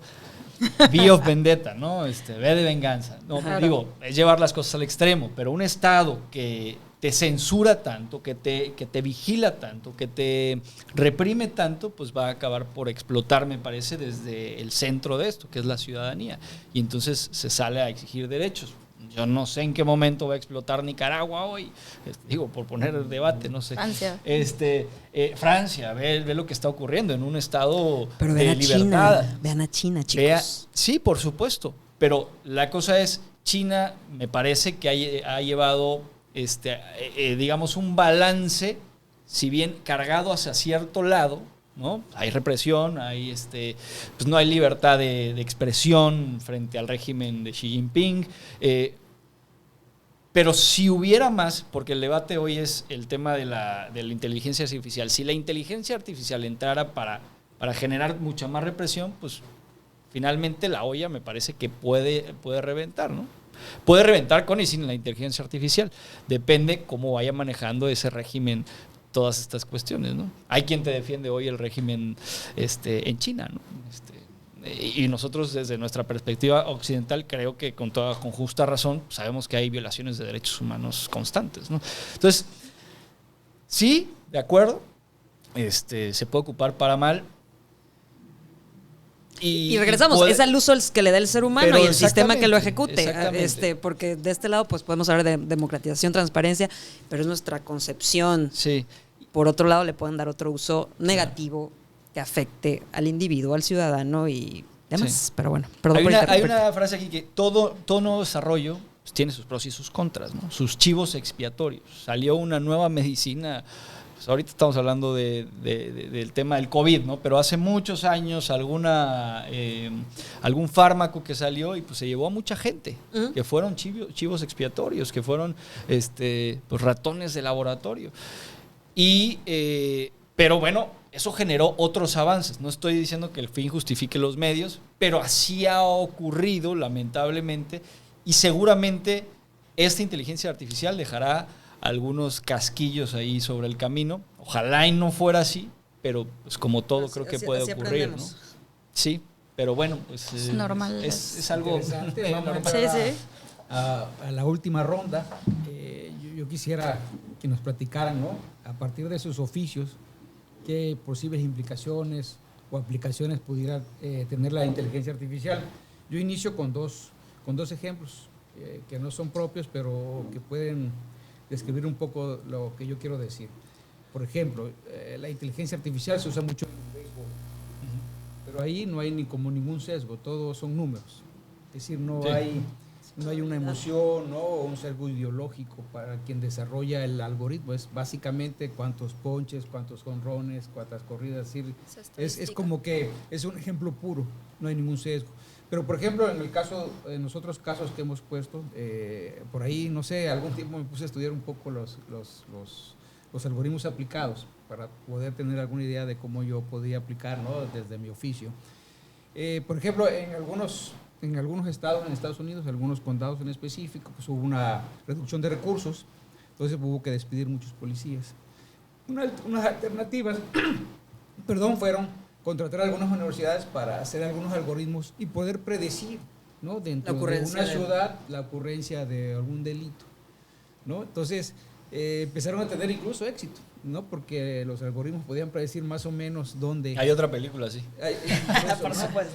V of Vendetta, ¿no? V de venganza. No, digo, es llevar las cosas al extremo, pero un Estado que te censura tanto, que te vigila tanto, que te reprime tanto, pues va a acabar por explotar, me parece, desde el centro de esto, que es la ciudadanía. Y entonces se sale a exigir derechos. Yo no sé en qué momento va a explotar Nicaragua hoy, digo, por poner el debate, no sé. Francia. Francia, ve lo que está ocurriendo en un estado pero de libertad. Vean a China, chicos. Sí, por supuesto, pero la cosa es, China me parece que ha llevado digamos, un balance, si bien cargado hacia cierto lado, ¿no? Hay represión, pues no hay libertad de expresión frente al régimen de Xi Jinping, pero si hubiera más, porque el debate hoy es el tema de la inteligencia artificial, si la inteligencia artificial entrara para generar mucha más represión, pues finalmente la olla me parece que puede reventar, ¿no? Puede reventar con y sin la inteligencia artificial. Depende cómo vaya manejando ese régimen todas estas cuestiones, ¿no? Hay quien te defiende hoy el régimen en China, ¿no? Y nosotros desde nuestra perspectiva occidental creo que con justa razón sabemos que hay violaciones de derechos humanos constantes, ¿no? Entonces, sí, de acuerdo, se puede ocupar para mal. Y regresamos, es al uso que le da el ser humano Pero y el sistema que lo ejecute. exactamente. Porque de este lado pues podemos hablar de democratización, transparencia, pero es nuestra concepción. Sí. Por otro lado, le pueden dar otro uso negativo que afecte al individuo, al ciudadano y demás. Sí. Pero bueno, perdón Hay por una interrumpirte. frase aquí que todo nuevo desarrollo pues, tiene sus pros y sus contras, ¿no? Sus chivos expiatorios. Salió una nueva medicina. Pues ahorita estamos hablando del tema del COVID, ¿no? Pero hace muchos años algún fármaco que salió y pues se llevó a mucha gente, que fueron chivos expiatorios, que fueron pues, ratones de laboratorio. Pero bueno, eso generó otros avances. No estoy diciendo que el fin justifique los medios, pero así ha ocurrido, lamentablemente, y seguramente esta inteligencia artificial dejará algunos casquillos ahí sobre el camino. Ojalá y no fuera así, pero pues como todo creo que puede ocurrir, ¿no? Sí, pero bueno, pues Es normal. es algo Interesante. Vamos a normal. entrar Sí. a la última ronda. Yo quisiera que nos platicaran, ¿no? A partir de sus oficios, qué posibles implicaciones o aplicaciones pudiera tener la inteligencia artificial. Yo inicio con dos ejemplos que no son propios, pero que pueden describir un poco lo que yo quiero decir. Por ejemplo, la inteligencia artificial se usa mucho en el béisbol, pero ahí no hay como ningún sesgo, todos son números. Es decir, no hay una emoción, ¿no? O un sesgo ideológico para quien desarrolla el algoritmo. Es básicamente cuántos ponches, cuántos jonrones, cuántas corridas. Es como que es un ejemplo puro, no hay ningún sesgo. Pero, por ejemplo, en los otros casos que hemos puesto, por ahí, no sé, algún tiempo me puse a estudiar un poco los algoritmos aplicados para poder tener alguna idea de cómo yo podía aplicar, ¿no? Desde mi oficio. Por ejemplo, en algunos estados en Estados Unidos, algunos condados en específico, pues hubo una reducción de recursos, entonces hubo que despedir muchos policías. Unas alternativas, fueron contratar a algunas universidades para hacer algunos algoritmos y poder predecir, ¿no? Dentro de una ciudad la ocurrencia de algún delito, ¿no? Entonces empezaron a tener incluso éxito, ¿no? Porque los algoritmos podían predecir más o menos dónde. Hay otra película así. Por supuesto.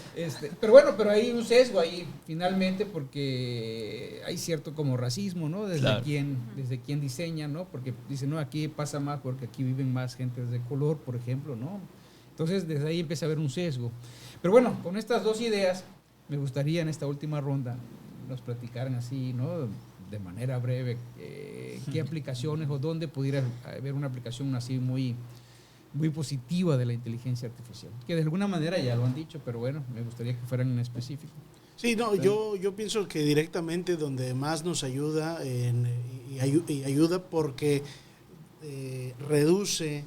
Pero hay un sesgo ahí finalmente porque hay cierto como racismo, ¿no? Desde quien diseña, ¿no? Porque dicen, no, aquí pasa más porque aquí viven más gentes de color, por ejemplo, ¿no? Entonces desde ahí empieza a haber un sesgo. Pero bueno, con estas dos ideas me gustaría en esta última ronda nos platicaran así, ¿no? De manera breve, qué aplicaciones o dónde pudiera haber una aplicación así muy, muy positiva de la inteligencia artificial. Que de alguna manera ya lo han dicho, pero bueno, me gustaría que fueran en específico. Sí, no, yo pienso que directamente donde más nos ayuda y ayuda porque reduce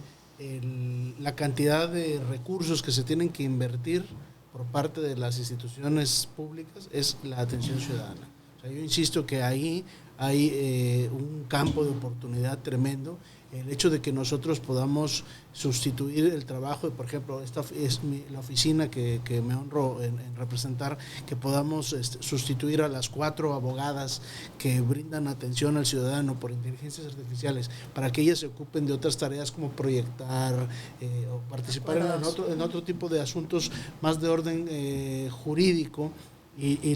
la cantidad de recursos que se tienen que invertir por parte de las instituciones públicas es la atención ciudadana. O sea, yo insisto que ahí hay un campo de oportunidad tremendo. El hecho de que nosotros podamos sustituir el trabajo, por ejemplo, esta es la oficina que me honro en representar, que podamos sustituir a las 4 abogadas que brindan atención al ciudadano por inteligencias artificiales, para que ellas se ocupen de otras tareas como proyectar o participar en otro tipo de asuntos más de orden jurídico. Y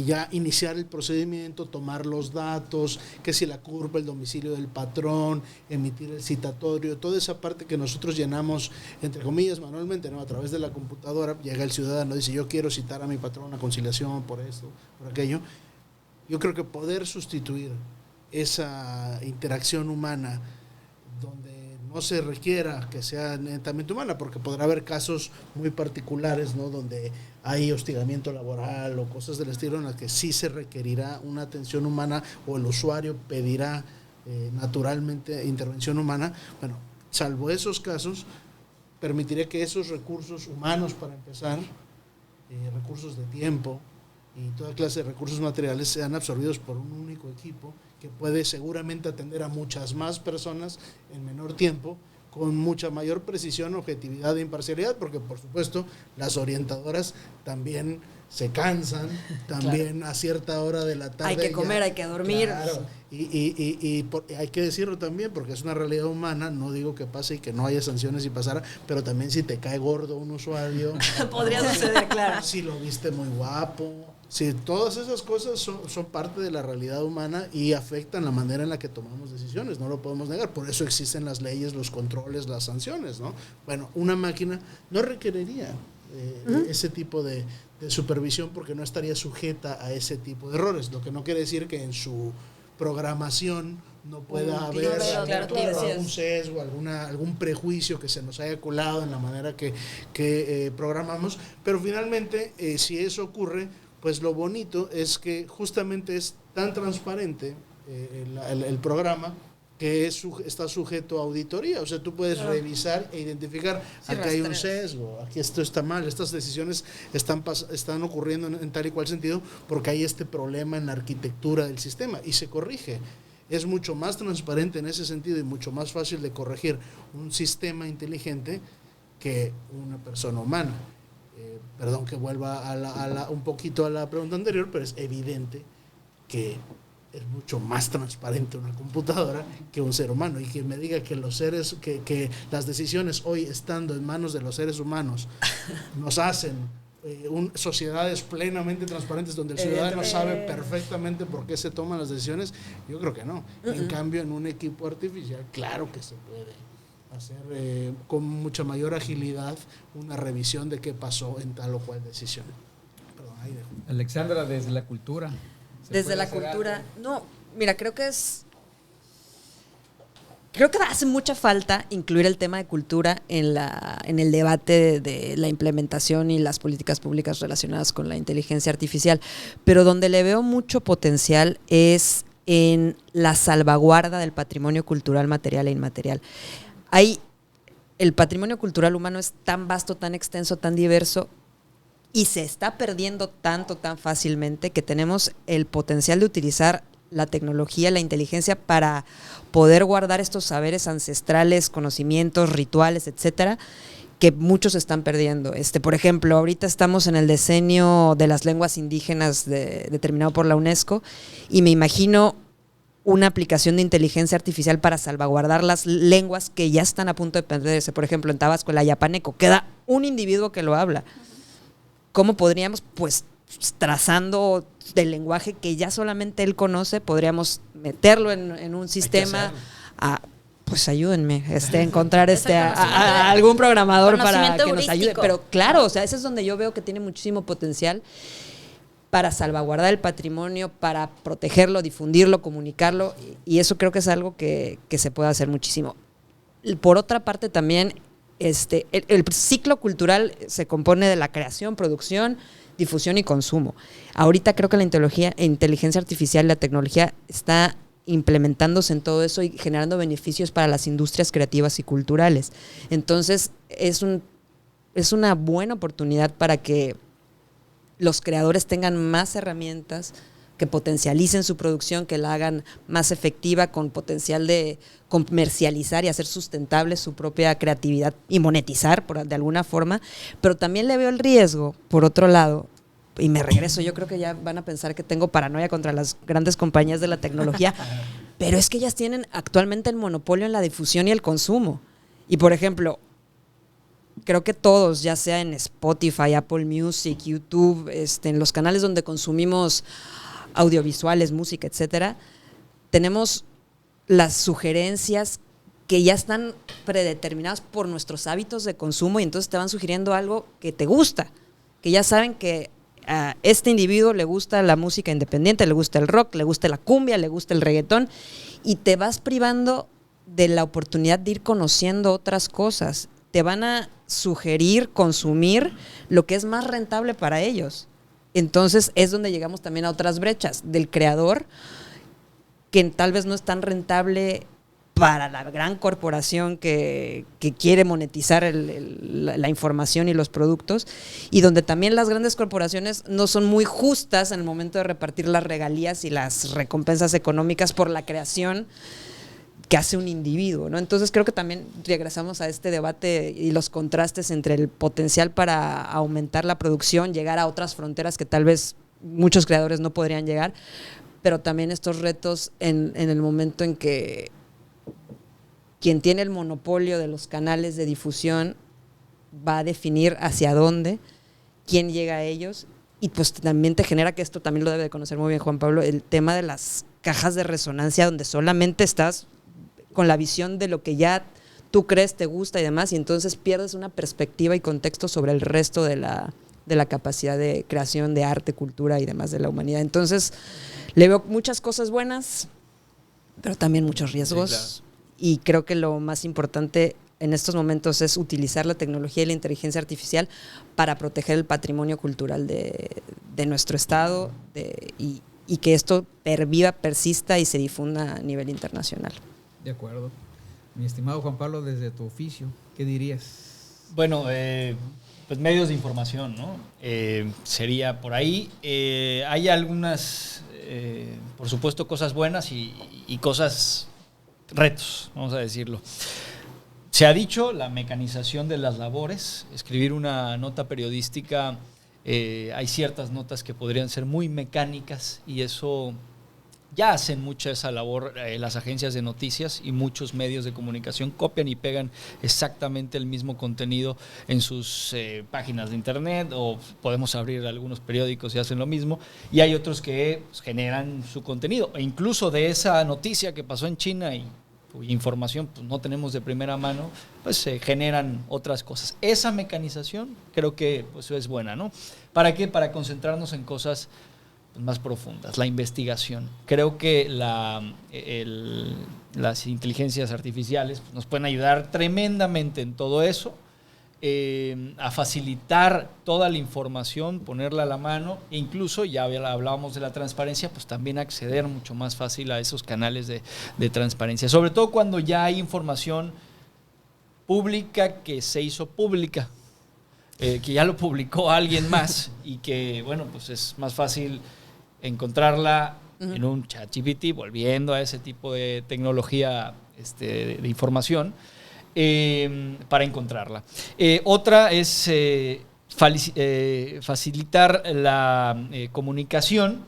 ya iniciar el procedimiento, tomar los datos, que si la curva, el domicilio del patrón, emitir el citatorio, toda esa parte que nosotros llenamos, entre comillas, manualmente, ¿no? A través de la computadora, llega el ciudadano, dice, yo quiero citar a mi patrón a conciliación por esto, por aquello. Yo creo que poder sustituir esa interacción humana donde no se requiera que sea netamente humana, porque podrá haber casos muy particulares, ¿no? Donde hay hostigamiento laboral o cosas del estilo en las que sí se requerirá una atención humana o el usuario pedirá naturalmente intervención humana. Bueno, salvo esos casos, permitiría que esos recursos humanos, para empezar, recursos de tiempo y toda clase de recursos materiales, sean absorbidos por un único equipo que puede seguramente atender a muchas más personas en menor tiempo, con mucha mayor precisión, objetividad e imparcialidad, porque por supuesto las orientadoras también se cansan, también a cierta hora de la tarde. Hay que comer, hay que dormir. Claro, y hay que decirlo también, porque es una realidad humana, no digo que pase y que no haya sanciones si pasara, pero también si te cae gordo un usuario. Podría suceder, claro. Si lo viste muy guapo. Sí, todas esas cosas son parte de la realidad humana y afectan la manera en la que tomamos decisiones, no lo podemos negar. Por eso existen las leyes, los controles, las sanciones, ¿no? Bueno, una máquina no requeriría ese tipo de supervisión porque no estaría sujeta a ese tipo de errores, lo que no quiere decir que en su programación no pueda haber algún sesgo, algún prejuicio que se nos haya colado en la manera que programamos, pero finalmente si eso ocurre, pues lo bonito es que justamente es tan transparente el programa que está sujeto a auditoría. O sea, tú puedes revisar e identificar, aquí hay un sesgo, aquí esto está mal, estas decisiones están ocurriendo en tal y cual sentido porque hay este problema en la arquitectura del sistema y se corrige. Es mucho más transparente en ese sentido y mucho más fácil de corregir un sistema inteligente que una persona humana. Perdón que vuelva un poquito a la pregunta anterior, pero es evidente que es mucho más transparente una computadora que un ser humano. Y quien me diga que que las decisiones hoy estando en manos de los seres humanos nos hacen sociedades plenamente transparentes donde el ciudadano sabe perfectamente por qué se toman las decisiones, yo creo que no. En cambio, en un equipo artificial, claro que se puede hacer con mucha mayor agilidad una revisión de qué pasó en tal o cual decisión. Perdón, ahí dejo. Alexandra, desde la cultura. Desde la cultura, no, mira, creo que hace mucha falta incluir el tema de cultura en el debate de la implementación y las políticas públicas relacionadas con la inteligencia artificial, pero donde le veo mucho potencial es en la salvaguarda del patrimonio cultural material e inmaterial. El patrimonio cultural humano es tan vasto, tan extenso, tan diverso, y se está perdiendo tan fácilmente que tenemos el potencial de utilizar la tecnología, la inteligencia para poder guardar estos saberes ancestrales, conocimientos, rituales, etcétera, que muchos están perdiendo. Por ejemplo, ahorita estamos en el decenio de las lenguas indígenas determinado por la UNESCO y me imagino una aplicación de inteligencia artificial para salvaguardar las lenguas que ya están a punto de perderse. Por ejemplo, en Tabasco, el ayapaneco, queda un individuo que lo habla. ¿Cómo podríamos, pues, trazando del lenguaje que ya solamente él conoce, podríamos meterlo en un sistema? Pues ayúdenme a encontrar a algún programador para que nos ayude. Pero claro, o sea, ese es donde yo veo que tiene muchísimo potencial para salvaguardar el patrimonio, para protegerlo, difundirlo, comunicarlo, y eso creo que es algo que se puede hacer muchísimo. Por otra parte también, el ciclo cultural se compone de la creación, producción, difusión y consumo. Ahorita creo que la inteligencia artificial, la tecnología está implementándose en todo eso y generando beneficios para las industrias creativas y culturales. Entonces, es una buena oportunidad para que los creadores tengan más herramientas, que potencialicen su producción, que la hagan más efectiva, con potencial de comercializar y hacer sustentable su propia creatividad y monetizar de alguna forma. Pero también le veo el riesgo, por otro lado, y me regreso, yo creo que ya van a pensar que tengo paranoia contra las grandes compañías de la tecnología, pero es que ellas tienen actualmente el monopolio en la difusión y el consumo. Y por ejemplo, creo que todos, ya sea en Spotify, Apple Music, YouTube, en los canales donde consumimos audiovisuales, música, etcétera, tenemos las sugerencias que ya están predeterminadas por nuestros hábitos de consumo y entonces te van sugiriendo algo que te gusta, que ya saben que a este individuo le gusta la música independiente, le gusta el rock, le gusta la cumbia, le gusta el reggaetón, y te vas privando de la oportunidad de ir conociendo otras cosas. Te van a sugerir consumir lo que es más rentable para ellos. Entonces es donde llegamos también a otras brechas del creador, que tal vez no es tan rentable para la gran corporación que quiere monetizar la información y los productos, y donde también las grandes corporaciones no son muy justas en el momento de repartir las regalías y las recompensas económicas por la creación que hace un individuo, ¿no? Entonces creo que también regresamos a este debate y los contrastes entre el potencial para aumentar la producción, llegar a otras fronteras que tal vez muchos creadores no podrían llegar, pero también estos retos en el momento en que quien tiene el monopolio de los canales de difusión va a definir hacia dónde, quién llega a ellos, y pues también te genera, que esto también lo debe de conocer muy bien Juan Pablo, el tema de las cajas de resonancia donde solamente estás con la visión de lo que ya tú crees, te gusta y demás, y entonces pierdes una perspectiva y contexto sobre el resto de la capacidad de creación de arte, cultura y demás de la humanidad. Entonces le veo muchas cosas buenas, pero también muchos riesgos. Sí, claro. Y creo que lo más importante en estos momentos es utilizar la tecnología y la inteligencia artificial para proteger el patrimonio cultural de nuestro estado y que esto perviva, persista y se difunda a nivel internacional. De acuerdo. Mi estimado Juan Pablo, desde tu oficio, ¿qué dirías? Bueno, pues medios de información, ¿no? Sería por ahí. Hay algunas, por supuesto, cosas buenas y cosas, retos, vamos a decirlo. Se ha dicho la mecanización de las labores, escribir una nota periodística, hay ciertas notas que podrían ser muy mecánicas y eso ya hacen mucha esa labor las agencias de noticias y muchos medios de comunicación copian y pegan exactamente el mismo contenido en sus páginas de internet, o podemos abrir algunos periódicos y hacen lo mismo, y hay otros que pues, generan su contenido, e incluso de esa noticia que pasó en China y información pues, no tenemos de primera mano, pues se generan otras cosas. Esa mecanización creo que pues, es buena, ¿no? ¿Para qué? Para concentrarnos en cosas más profundas, la investigación. Creo que las inteligencias artificiales nos pueden ayudar tremendamente en todo eso, a facilitar toda la información, ponerla a la mano, e incluso, ya hablábamos de la transparencia, pues también acceder mucho más fácil a esos canales de transparencia, sobre todo cuando ya hay información pública que se hizo pública, que ya lo publicó alguien más y que, bueno, pues es más fácil encontrarla en un ChatGPT, volviendo a ese tipo de tecnología de información, para encontrarla. Otra es facilitar la comunicación.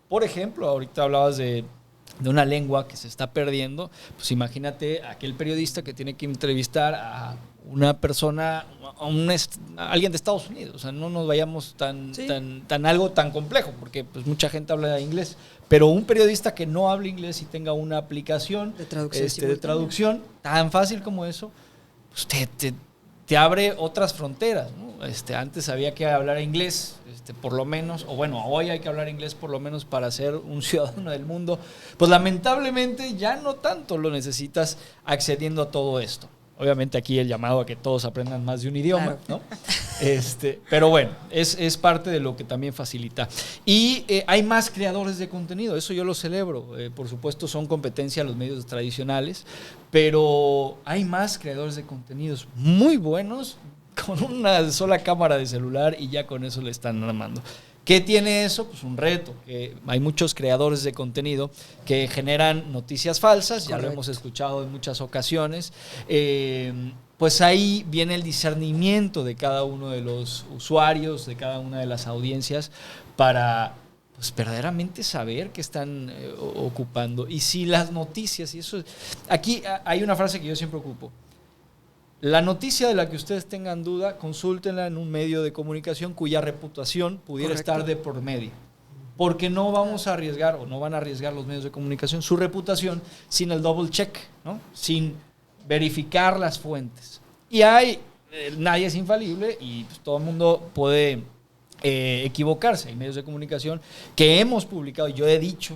Por ejemplo, ahorita hablabas de una lengua que se está perdiendo, pues imagínate aquel periodista que tiene que entrevistar a una persona, a alguien de Estados Unidos. O sea, no nos vayamos tan algo tan complejo, porque pues mucha gente habla inglés, pero un periodista que no hable inglés y tenga una aplicación de traducción tan fácil como eso, pues te abre otras fronteras, ¿no? Antes había que hablar inglés, por lo menos, o bueno, hoy hay que hablar inglés por lo menos para ser un ciudadano del mundo. Pues lamentablemente ya no tanto lo necesitas accediendo a todo esto. Obviamente aquí el llamado a que todos aprendan más de un idioma, claro, ¿no? Pero bueno, es parte de lo que también facilita. Y hay más creadores de contenido, eso yo lo celebro. Por supuesto son competencia los medios tradicionales, pero hay más creadores de contenidos muy buenos con una sola cámara de celular y ya con eso le están armando. ¿Qué tiene eso? Pues un reto, que hay muchos creadores de contenido que generan noticias falsas, ya lo hemos escuchado en muchas ocasiones. Pues ahí viene el discernimiento de cada uno de los usuarios, de cada una de las audiencias, para pues verdaderamente saber qué están ocupando. Y si las noticias, y eso, aquí hay una frase que yo siempre ocupo: la noticia de la que ustedes tengan duda, consúltenla en un medio de comunicación cuya reputación pudiera estar de por medio. Porque no vamos a arriesgar, o no van a arriesgar los medios de comunicación, su reputación sin el double check, ¿no? Sin verificar las fuentes. Y nadie es infalible y pues, todo el mundo puede equivocarse. Hay medios de comunicación que hemos publicado, yo he dicho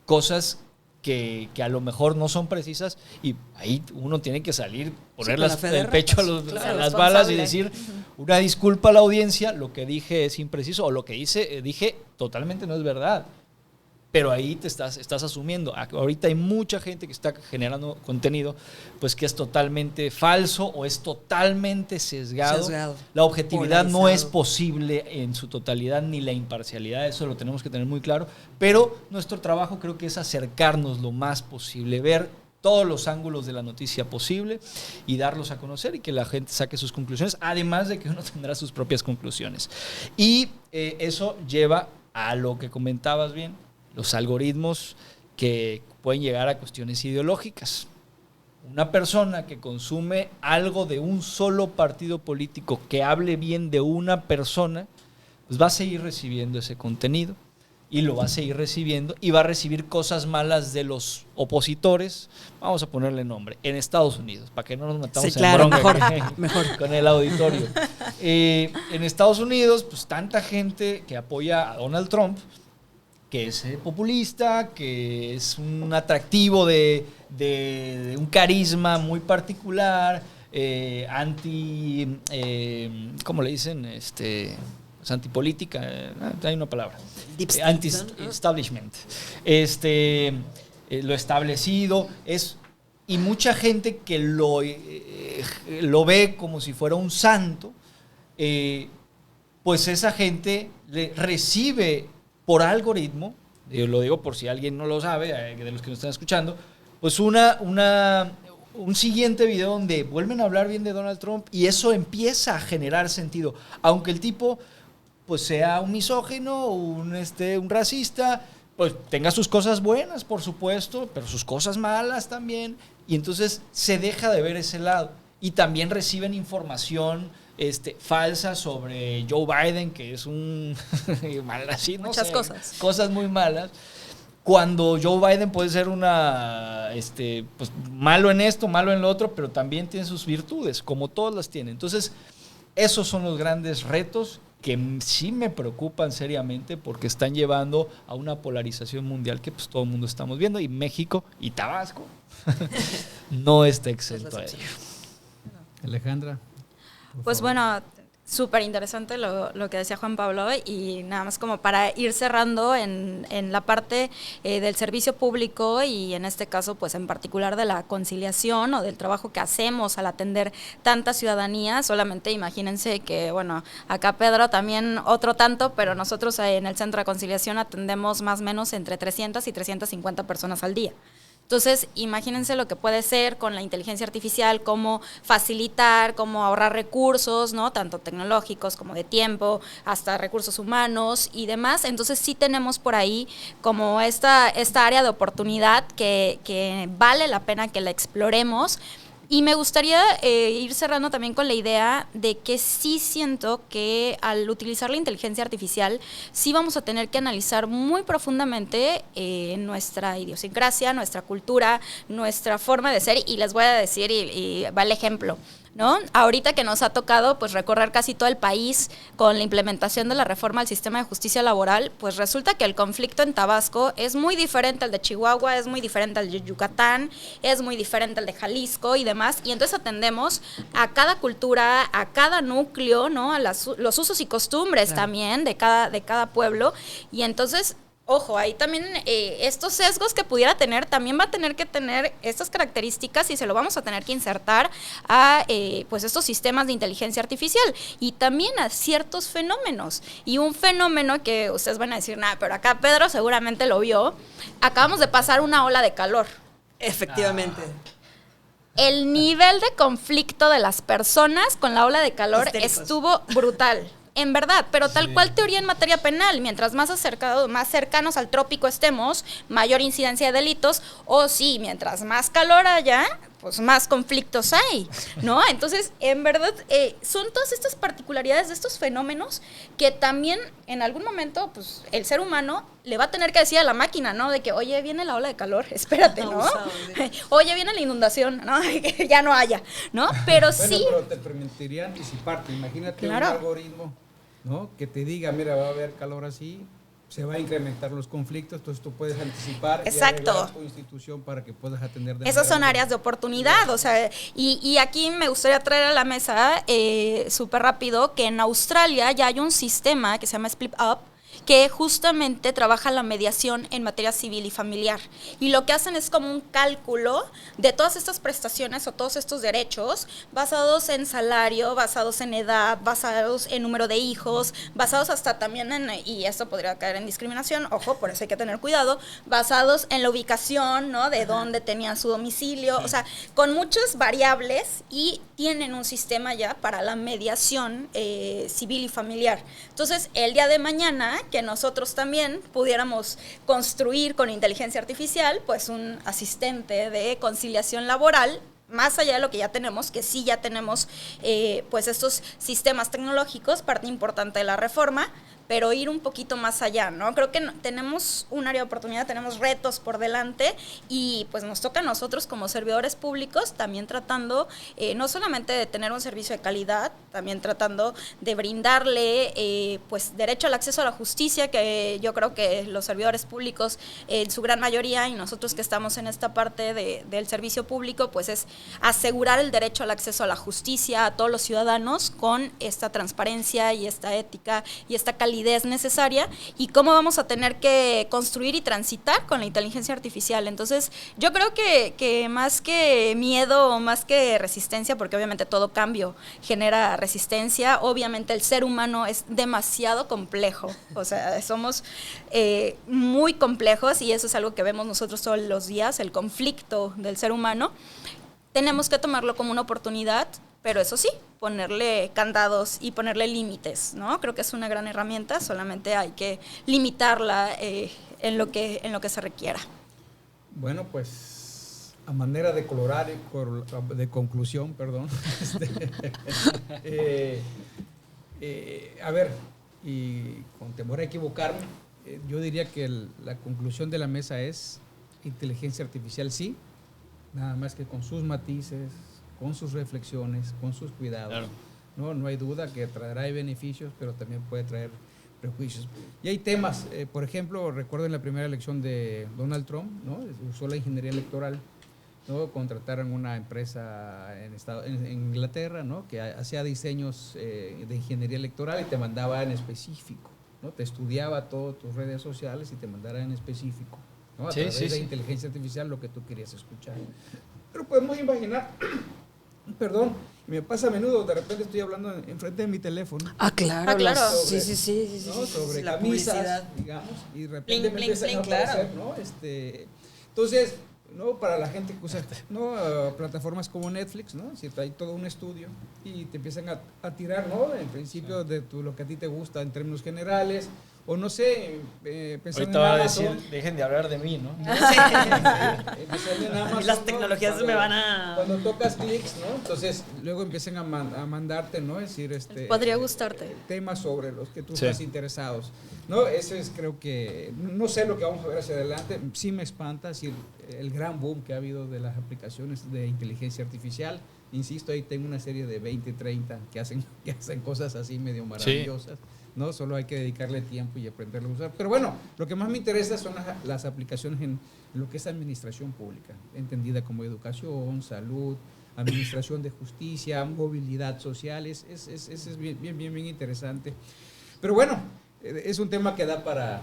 cosas que a lo mejor no son precisas, y ahí uno tiene que salir, poner el pecho a las balas y decir una disculpa a la audiencia, lo que dije es impreciso, o lo que dije totalmente no es verdad. Pero ahí te estás asumiendo. Ahorita hay mucha gente que está generando contenido pues que es totalmente falso o es totalmente sesgado. La objetividad no es posible en su totalidad, ni la imparcialidad, eso lo tenemos que tener muy claro. Pero nuestro trabajo creo que es acercarnos lo más posible, ver todos los ángulos de la noticia posible y darlos a conocer y que la gente saque sus conclusiones, además de que uno tendrá sus propias conclusiones. Y eso lleva a lo que comentabas bien, los algoritmos que pueden llegar a cuestiones ideológicas. Una persona que consume algo de un solo partido político que hable bien de una persona, pues va a seguir recibiendo ese contenido y lo va a seguir recibiendo y va a recibir cosas malas de los opositores, vamos a ponerle nombre, en Estados Unidos, para que no nos metamos en bronca mejor. con el auditorio. En Estados Unidos, pues tanta gente que apoya a Donald Trump, que es populista, que es un atractivo de un carisma muy particular, ¿cómo le dicen? Antipolítica, hay una palabra. Anti-establishment. Lo establecido y mucha gente que lo ve como si fuera un santo, pues esa gente recibe por algoritmo, yo lo digo por si alguien no lo sabe, de los que nos están escuchando, pues un siguiente video donde vuelven a hablar bien de Donald Trump y eso empieza a generar sentido, aunque el tipo pues sea un misógino, un racista, pues tenga sus cosas buenas, por supuesto, pero sus cosas malas también, y entonces se deja de ver ese lado. Y también reciben información falsa sobre Joe Biden, que es un mal así, no muchas sé, cosas muy malas, cuando Joe Biden puede ser pues malo en esto, malo en lo otro, pero también tiene sus virtudes, como todas las tiene. Entonces, esos son los grandes retos que sí me preocupan seriamente porque están llevando a una polarización mundial que pues todo el mundo estamos viendo, y México y Tabasco no está exento a ello. Alejandra. Pues bueno, súper interesante lo que decía Juan Pablo, y nada más como para ir cerrando en la parte del servicio público y en este caso pues en particular de la conciliación o del trabajo que hacemos al atender tanta ciudadanía. Solamente imagínense que bueno, acá Pedro también otro tanto, pero nosotros en el Centro de Conciliación atendemos más o menos entre 300 y 350 personas al día. Entonces, imagínense lo que puede ser con la inteligencia artificial, cómo facilitar, cómo ahorrar recursos, ¿no? Tanto tecnológicos como de tiempo, hasta recursos humanos y demás. Entonces, sí tenemos por ahí como esta área de oportunidad que vale la pena que la exploremos. Y me gustaría ir cerrando también con la idea de que sí siento que al utilizar la inteligencia artificial sí vamos a tener que analizar muy profundamente nuestra idiosincrasia, nuestra cultura, nuestra forma de ser, y les voy a decir, y va el ejemplo, ¿no? Ahorita que nos ha tocado pues recorrer casi todo el país con la implementación de la reforma al sistema de justicia laboral, pues resulta que el conflicto en Tabasco es muy diferente al de Chihuahua, es muy diferente al de Yucatán, es muy diferente al de Jalisco y demás, y entonces atendemos a cada cultura, a cada núcleo, ¿no? A los usos y costumbres, claro, también de cada pueblo, y entonces ojo, ahí también estos sesgos que pudiera tener, también va a tener que tener estas características y se lo vamos a tener que insertar a pues estos sistemas de inteligencia artificial y también a ciertos fenómenos. Y un fenómeno que ustedes van a decir, nada, pero acá Pedro seguramente lo vio, acabamos de pasar una ola de calor. Efectivamente. El nivel de conflicto de las personas con la ola de calor estuvo brutal. En verdad, pero tal cual teoría en materia penal, mientras más cercanos al trópico estemos, mayor incidencia de delitos, o sí, mientras más calor haya, pues más conflictos hay, ¿no? Entonces, en verdad, son todas estas particularidades de estos fenómenos que también en algún momento, pues, el ser humano le va a tener que decir a la máquina, ¿no? De que, oye, viene la ola de calor, espérate, ¿no? Oye, viene la inundación, ¿no? Que ya no haya, ¿no? Pero bueno, sí. Pero te permitiría anticiparte, imagínate un algoritmo, ¿no? Que te diga, mira, va a haber calor así, se va a incrementar los conflictos, entonces tú puedes anticipar y arreglar tu institución para que puedas atender de esas son áreas de oportunidad, o sea, y aquí me gustaría traer a la mesa súper rápido que en Australia ya hay un sistema que se llama Split Up, que justamente trabaja la mediación en materia civil y familiar. Y lo que hacen es como un cálculo de todas estas prestaciones o todos estos derechos basados en salario, basados en edad, basados en número de hijos, basados hasta también en, y esto podría caer en discriminación, ojo, por eso hay que tener cuidado, basados en la ubicación, ¿no? De dónde tenían su domicilio, o sea, con muchas variables, y tienen un sistema ya para la mediación civil y familiar. Entonces, el día de mañana, que nosotros también pudiéramos construir con inteligencia artificial, pues un asistente de conciliación laboral, más allá de lo que ya tenemos, que sí ya tenemos pues estos sistemas tecnológicos, parte importante de la reforma, pero ir un poquito más allá, ¿no? Creo que tenemos un área de oportunidad, tenemos retos por delante, y pues nos toca a nosotros como servidores públicos también tratando no solamente de tener un servicio de calidad, también tratando de brindarle pues derecho al acceso a la justicia, que yo creo que los servidores públicos en su gran mayoría, y nosotros que estamos en esta parte del servicio público, pues es asegurar el derecho al acceso a la justicia a todos los ciudadanos con esta transparencia y esta ética y esta calidad necesaria, y cómo vamos a tener que construir y transitar con la inteligencia artificial. Entonces, yo creo que más que miedo, más que resistencia, porque obviamente todo cambio genera resistencia, obviamente el ser humano es demasiado complejo, o sea, somos muy complejos, y eso es algo que vemos nosotros todos los días, el conflicto del ser humano. Tenemos que tomarlo como una oportunidad, pero eso sí, ponerle candados y ponerle límites, ¿no? Creo que es una gran herramienta, solamente hay que limitarla en lo que se requiera. Bueno, pues a manera de de conclusión, perdón, a ver, y con temor a equivocarme, yo diría que la conclusión de la mesa es inteligencia artificial sí, nada más que con sus matices, con sus reflexiones, con sus cuidados. Claro. No hay duda que traerá beneficios, pero también puede traer prejuicios. Y hay temas, por ejemplo, recuerdo en la primera elección de Donald Trump, ¿no? Usó la ingeniería electoral, ¿no? Contrataron una empresa en Inglaterra, ¿no? Que hacía diseños de ingeniería electoral y te mandaba en específico, ¿no? Te estudiaba todas tus redes sociales y te mandara en específico, ¿no? A través de inteligencia artificial lo que tú querías escuchar. Pero podemos imaginar, perdón, me pasa a menudo, de repente estoy hablando enfrente de mi teléfono. Claro. Sobre, sí. ¿no? Sobre la camisas, publicidad, digamos, y de repente me empiezan a claro. aparecer, ¿no? Entonces, ¿no? Para la gente que usa, ¿no? Plataformas como Netflix, ¿no? Si hay todo un estudio y te empiezan a tirar, ¿no? En principio de lo que a ti te gusta en términos generales, o no sé, pensando ahorita en Amazon. Va a decir, Dejen de hablar de mí, ¿no? En Amazon, y las tecnologías me van a... Cuando tocas clics, ¿no? Entonces luego empiezan a mandarte, ¿no? Es decir, podría gustarte. Temas sobre los que tú estás interesados, ¿no? Ese es, creo que, no sé lo que vamos a ver hacia adelante, sí me espanta, es decir, el gran boom que ha habido de las aplicaciones de inteligencia artificial. Insisto, ahí tengo una serie de 20, 30 que hacen cosas así medio maravillosas. ¿No? Solo hay que dedicarle tiempo y aprenderlo a usar. Pero bueno, lo que más me interesa son las aplicaciones en lo que es administración pública, entendida como educación, salud, administración de justicia, movilidad social. Es bien interesante. Pero bueno, es un tema que da para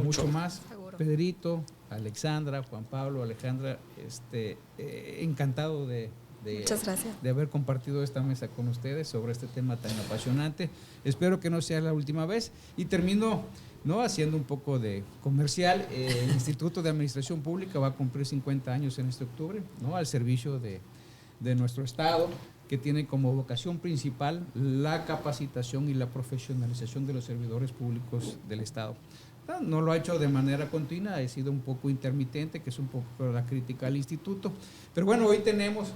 mucho más. Seguro. Pedrito, Alexandra, Juan Pablo, Alejandra, encantado Muchas gracias. de haber compartido esta mesa con ustedes sobre este tema tan apasionante. Espero que no sea la última vez. Y termino, ¿no? Haciendo un poco de comercial. El Instituto de Administración Pública va a cumplir 50 años en este octubre, ¿no? Al servicio de nuestro Estado, que tiene como vocación principal la capacitación y la profesionalización de los servidores públicos del Estado. No lo ha hecho de manera continua, ha sido un poco intermitente, que es un poco la crítica al instituto. Pero bueno, hoy tenemos...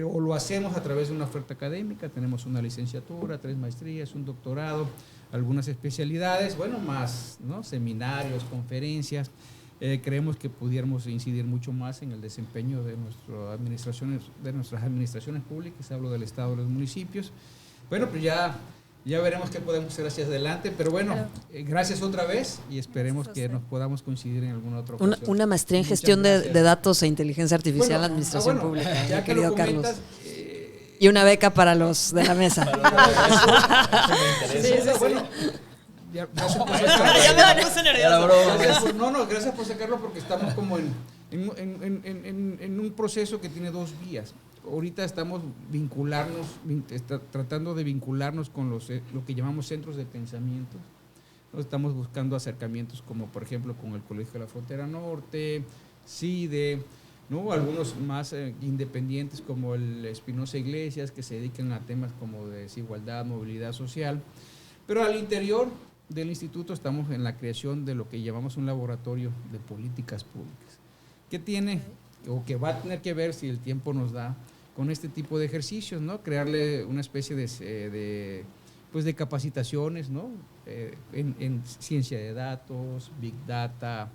o lo hacemos a través de una oferta académica, tenemos una licenciatura, 3 maestrías, un doctorado, algunas especialidades, bueno, más, ¿no? Seminarios, conferencias. Creemos que pudiéramos incidir mucho más en el desempeño de nuestras administraciones públicas, hablo del Estado, de los municipios. Bueno, pues ya veremos qué podemos hacer hacia adelante, pero bueno, gracias otra vez y esperemos que nos podamos coincidir en alguna otra ocasión. Una maestría en gestión de datos e inteligencia artificial en la administración pública, ya que querido lo comentas, Carlos. Y una beca para los de la mesa. Bueno, Gracias por Ya sacarlo. me la puse nerviosa. Gracias por sacarlo porque estamos como en un proceso que tiene dos vías. Ahorita estamos tratando de vincularnos con lo que llamamos centros de pensamiento. Estamos buscando acercamientos como por ejemplo con el Colegio de la Frontera Norte, CIDE, ¿no? Algunos más independientes como el Espinosa Iglesias, que se dedican a temas como de desigualdad, movilidad social. Pero al interior del instituto estamos en la creación de lo que llamamos un laboratorio de políticas públicas, que tiene o que va a tener que ver, si el tiempo nos da, con este tipo de ejercicios, ¿no? Crearle una especie de capacitaciones, ¿no? En ciencia de datos, big data,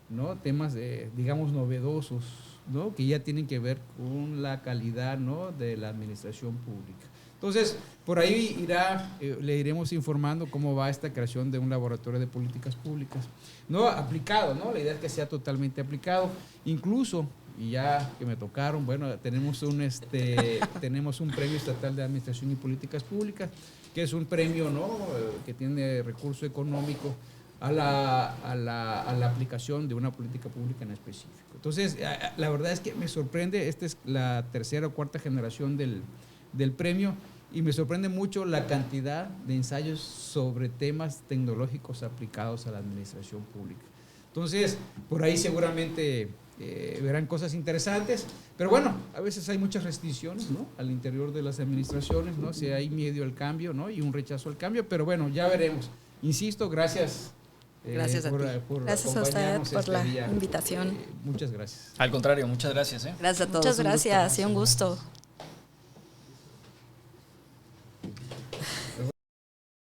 ¿no? Temas digamos novedosos, ¿no? Que ya tienen que ver con la calidad, ¿no? De la administración pública. Entonces, por ahí le iremos informando cómo va esta creación de un laboratorio de políticas públicas, ¿no? Aplicado, ¿no? La idea es que sea totalmente aplicado, incluso, y ya que me tocaron, bueno, tenemos un premio estatal de administración y políticas públicas, que es un premio, ¿no? Que tiene recurso económico a la aplicación de una política pública en específico. Entonces, la verdad es que me sorprende, esta es la tercera o cuarta generación del premio, y me sorprende mucho la cantidad de ensayos sobre temas tecnológicos aplicados a la administración pública. Entonces, por ahí seguramente verán cosas interesantes, pero bueno, a veces hay muchas restricciones, ¿no? Al interior de las administraciones, ¿no? Si hay miedo al cambio, ¿no? Y un rechazo al cambio, pero bueno, ya veremos. Insisto, gracias. Gracias a ti. Gracias a usted por la invitación. Muchas gracias. Al contrario, muchas gracias. Gracias a todos. Muchas gracias, y un gusto.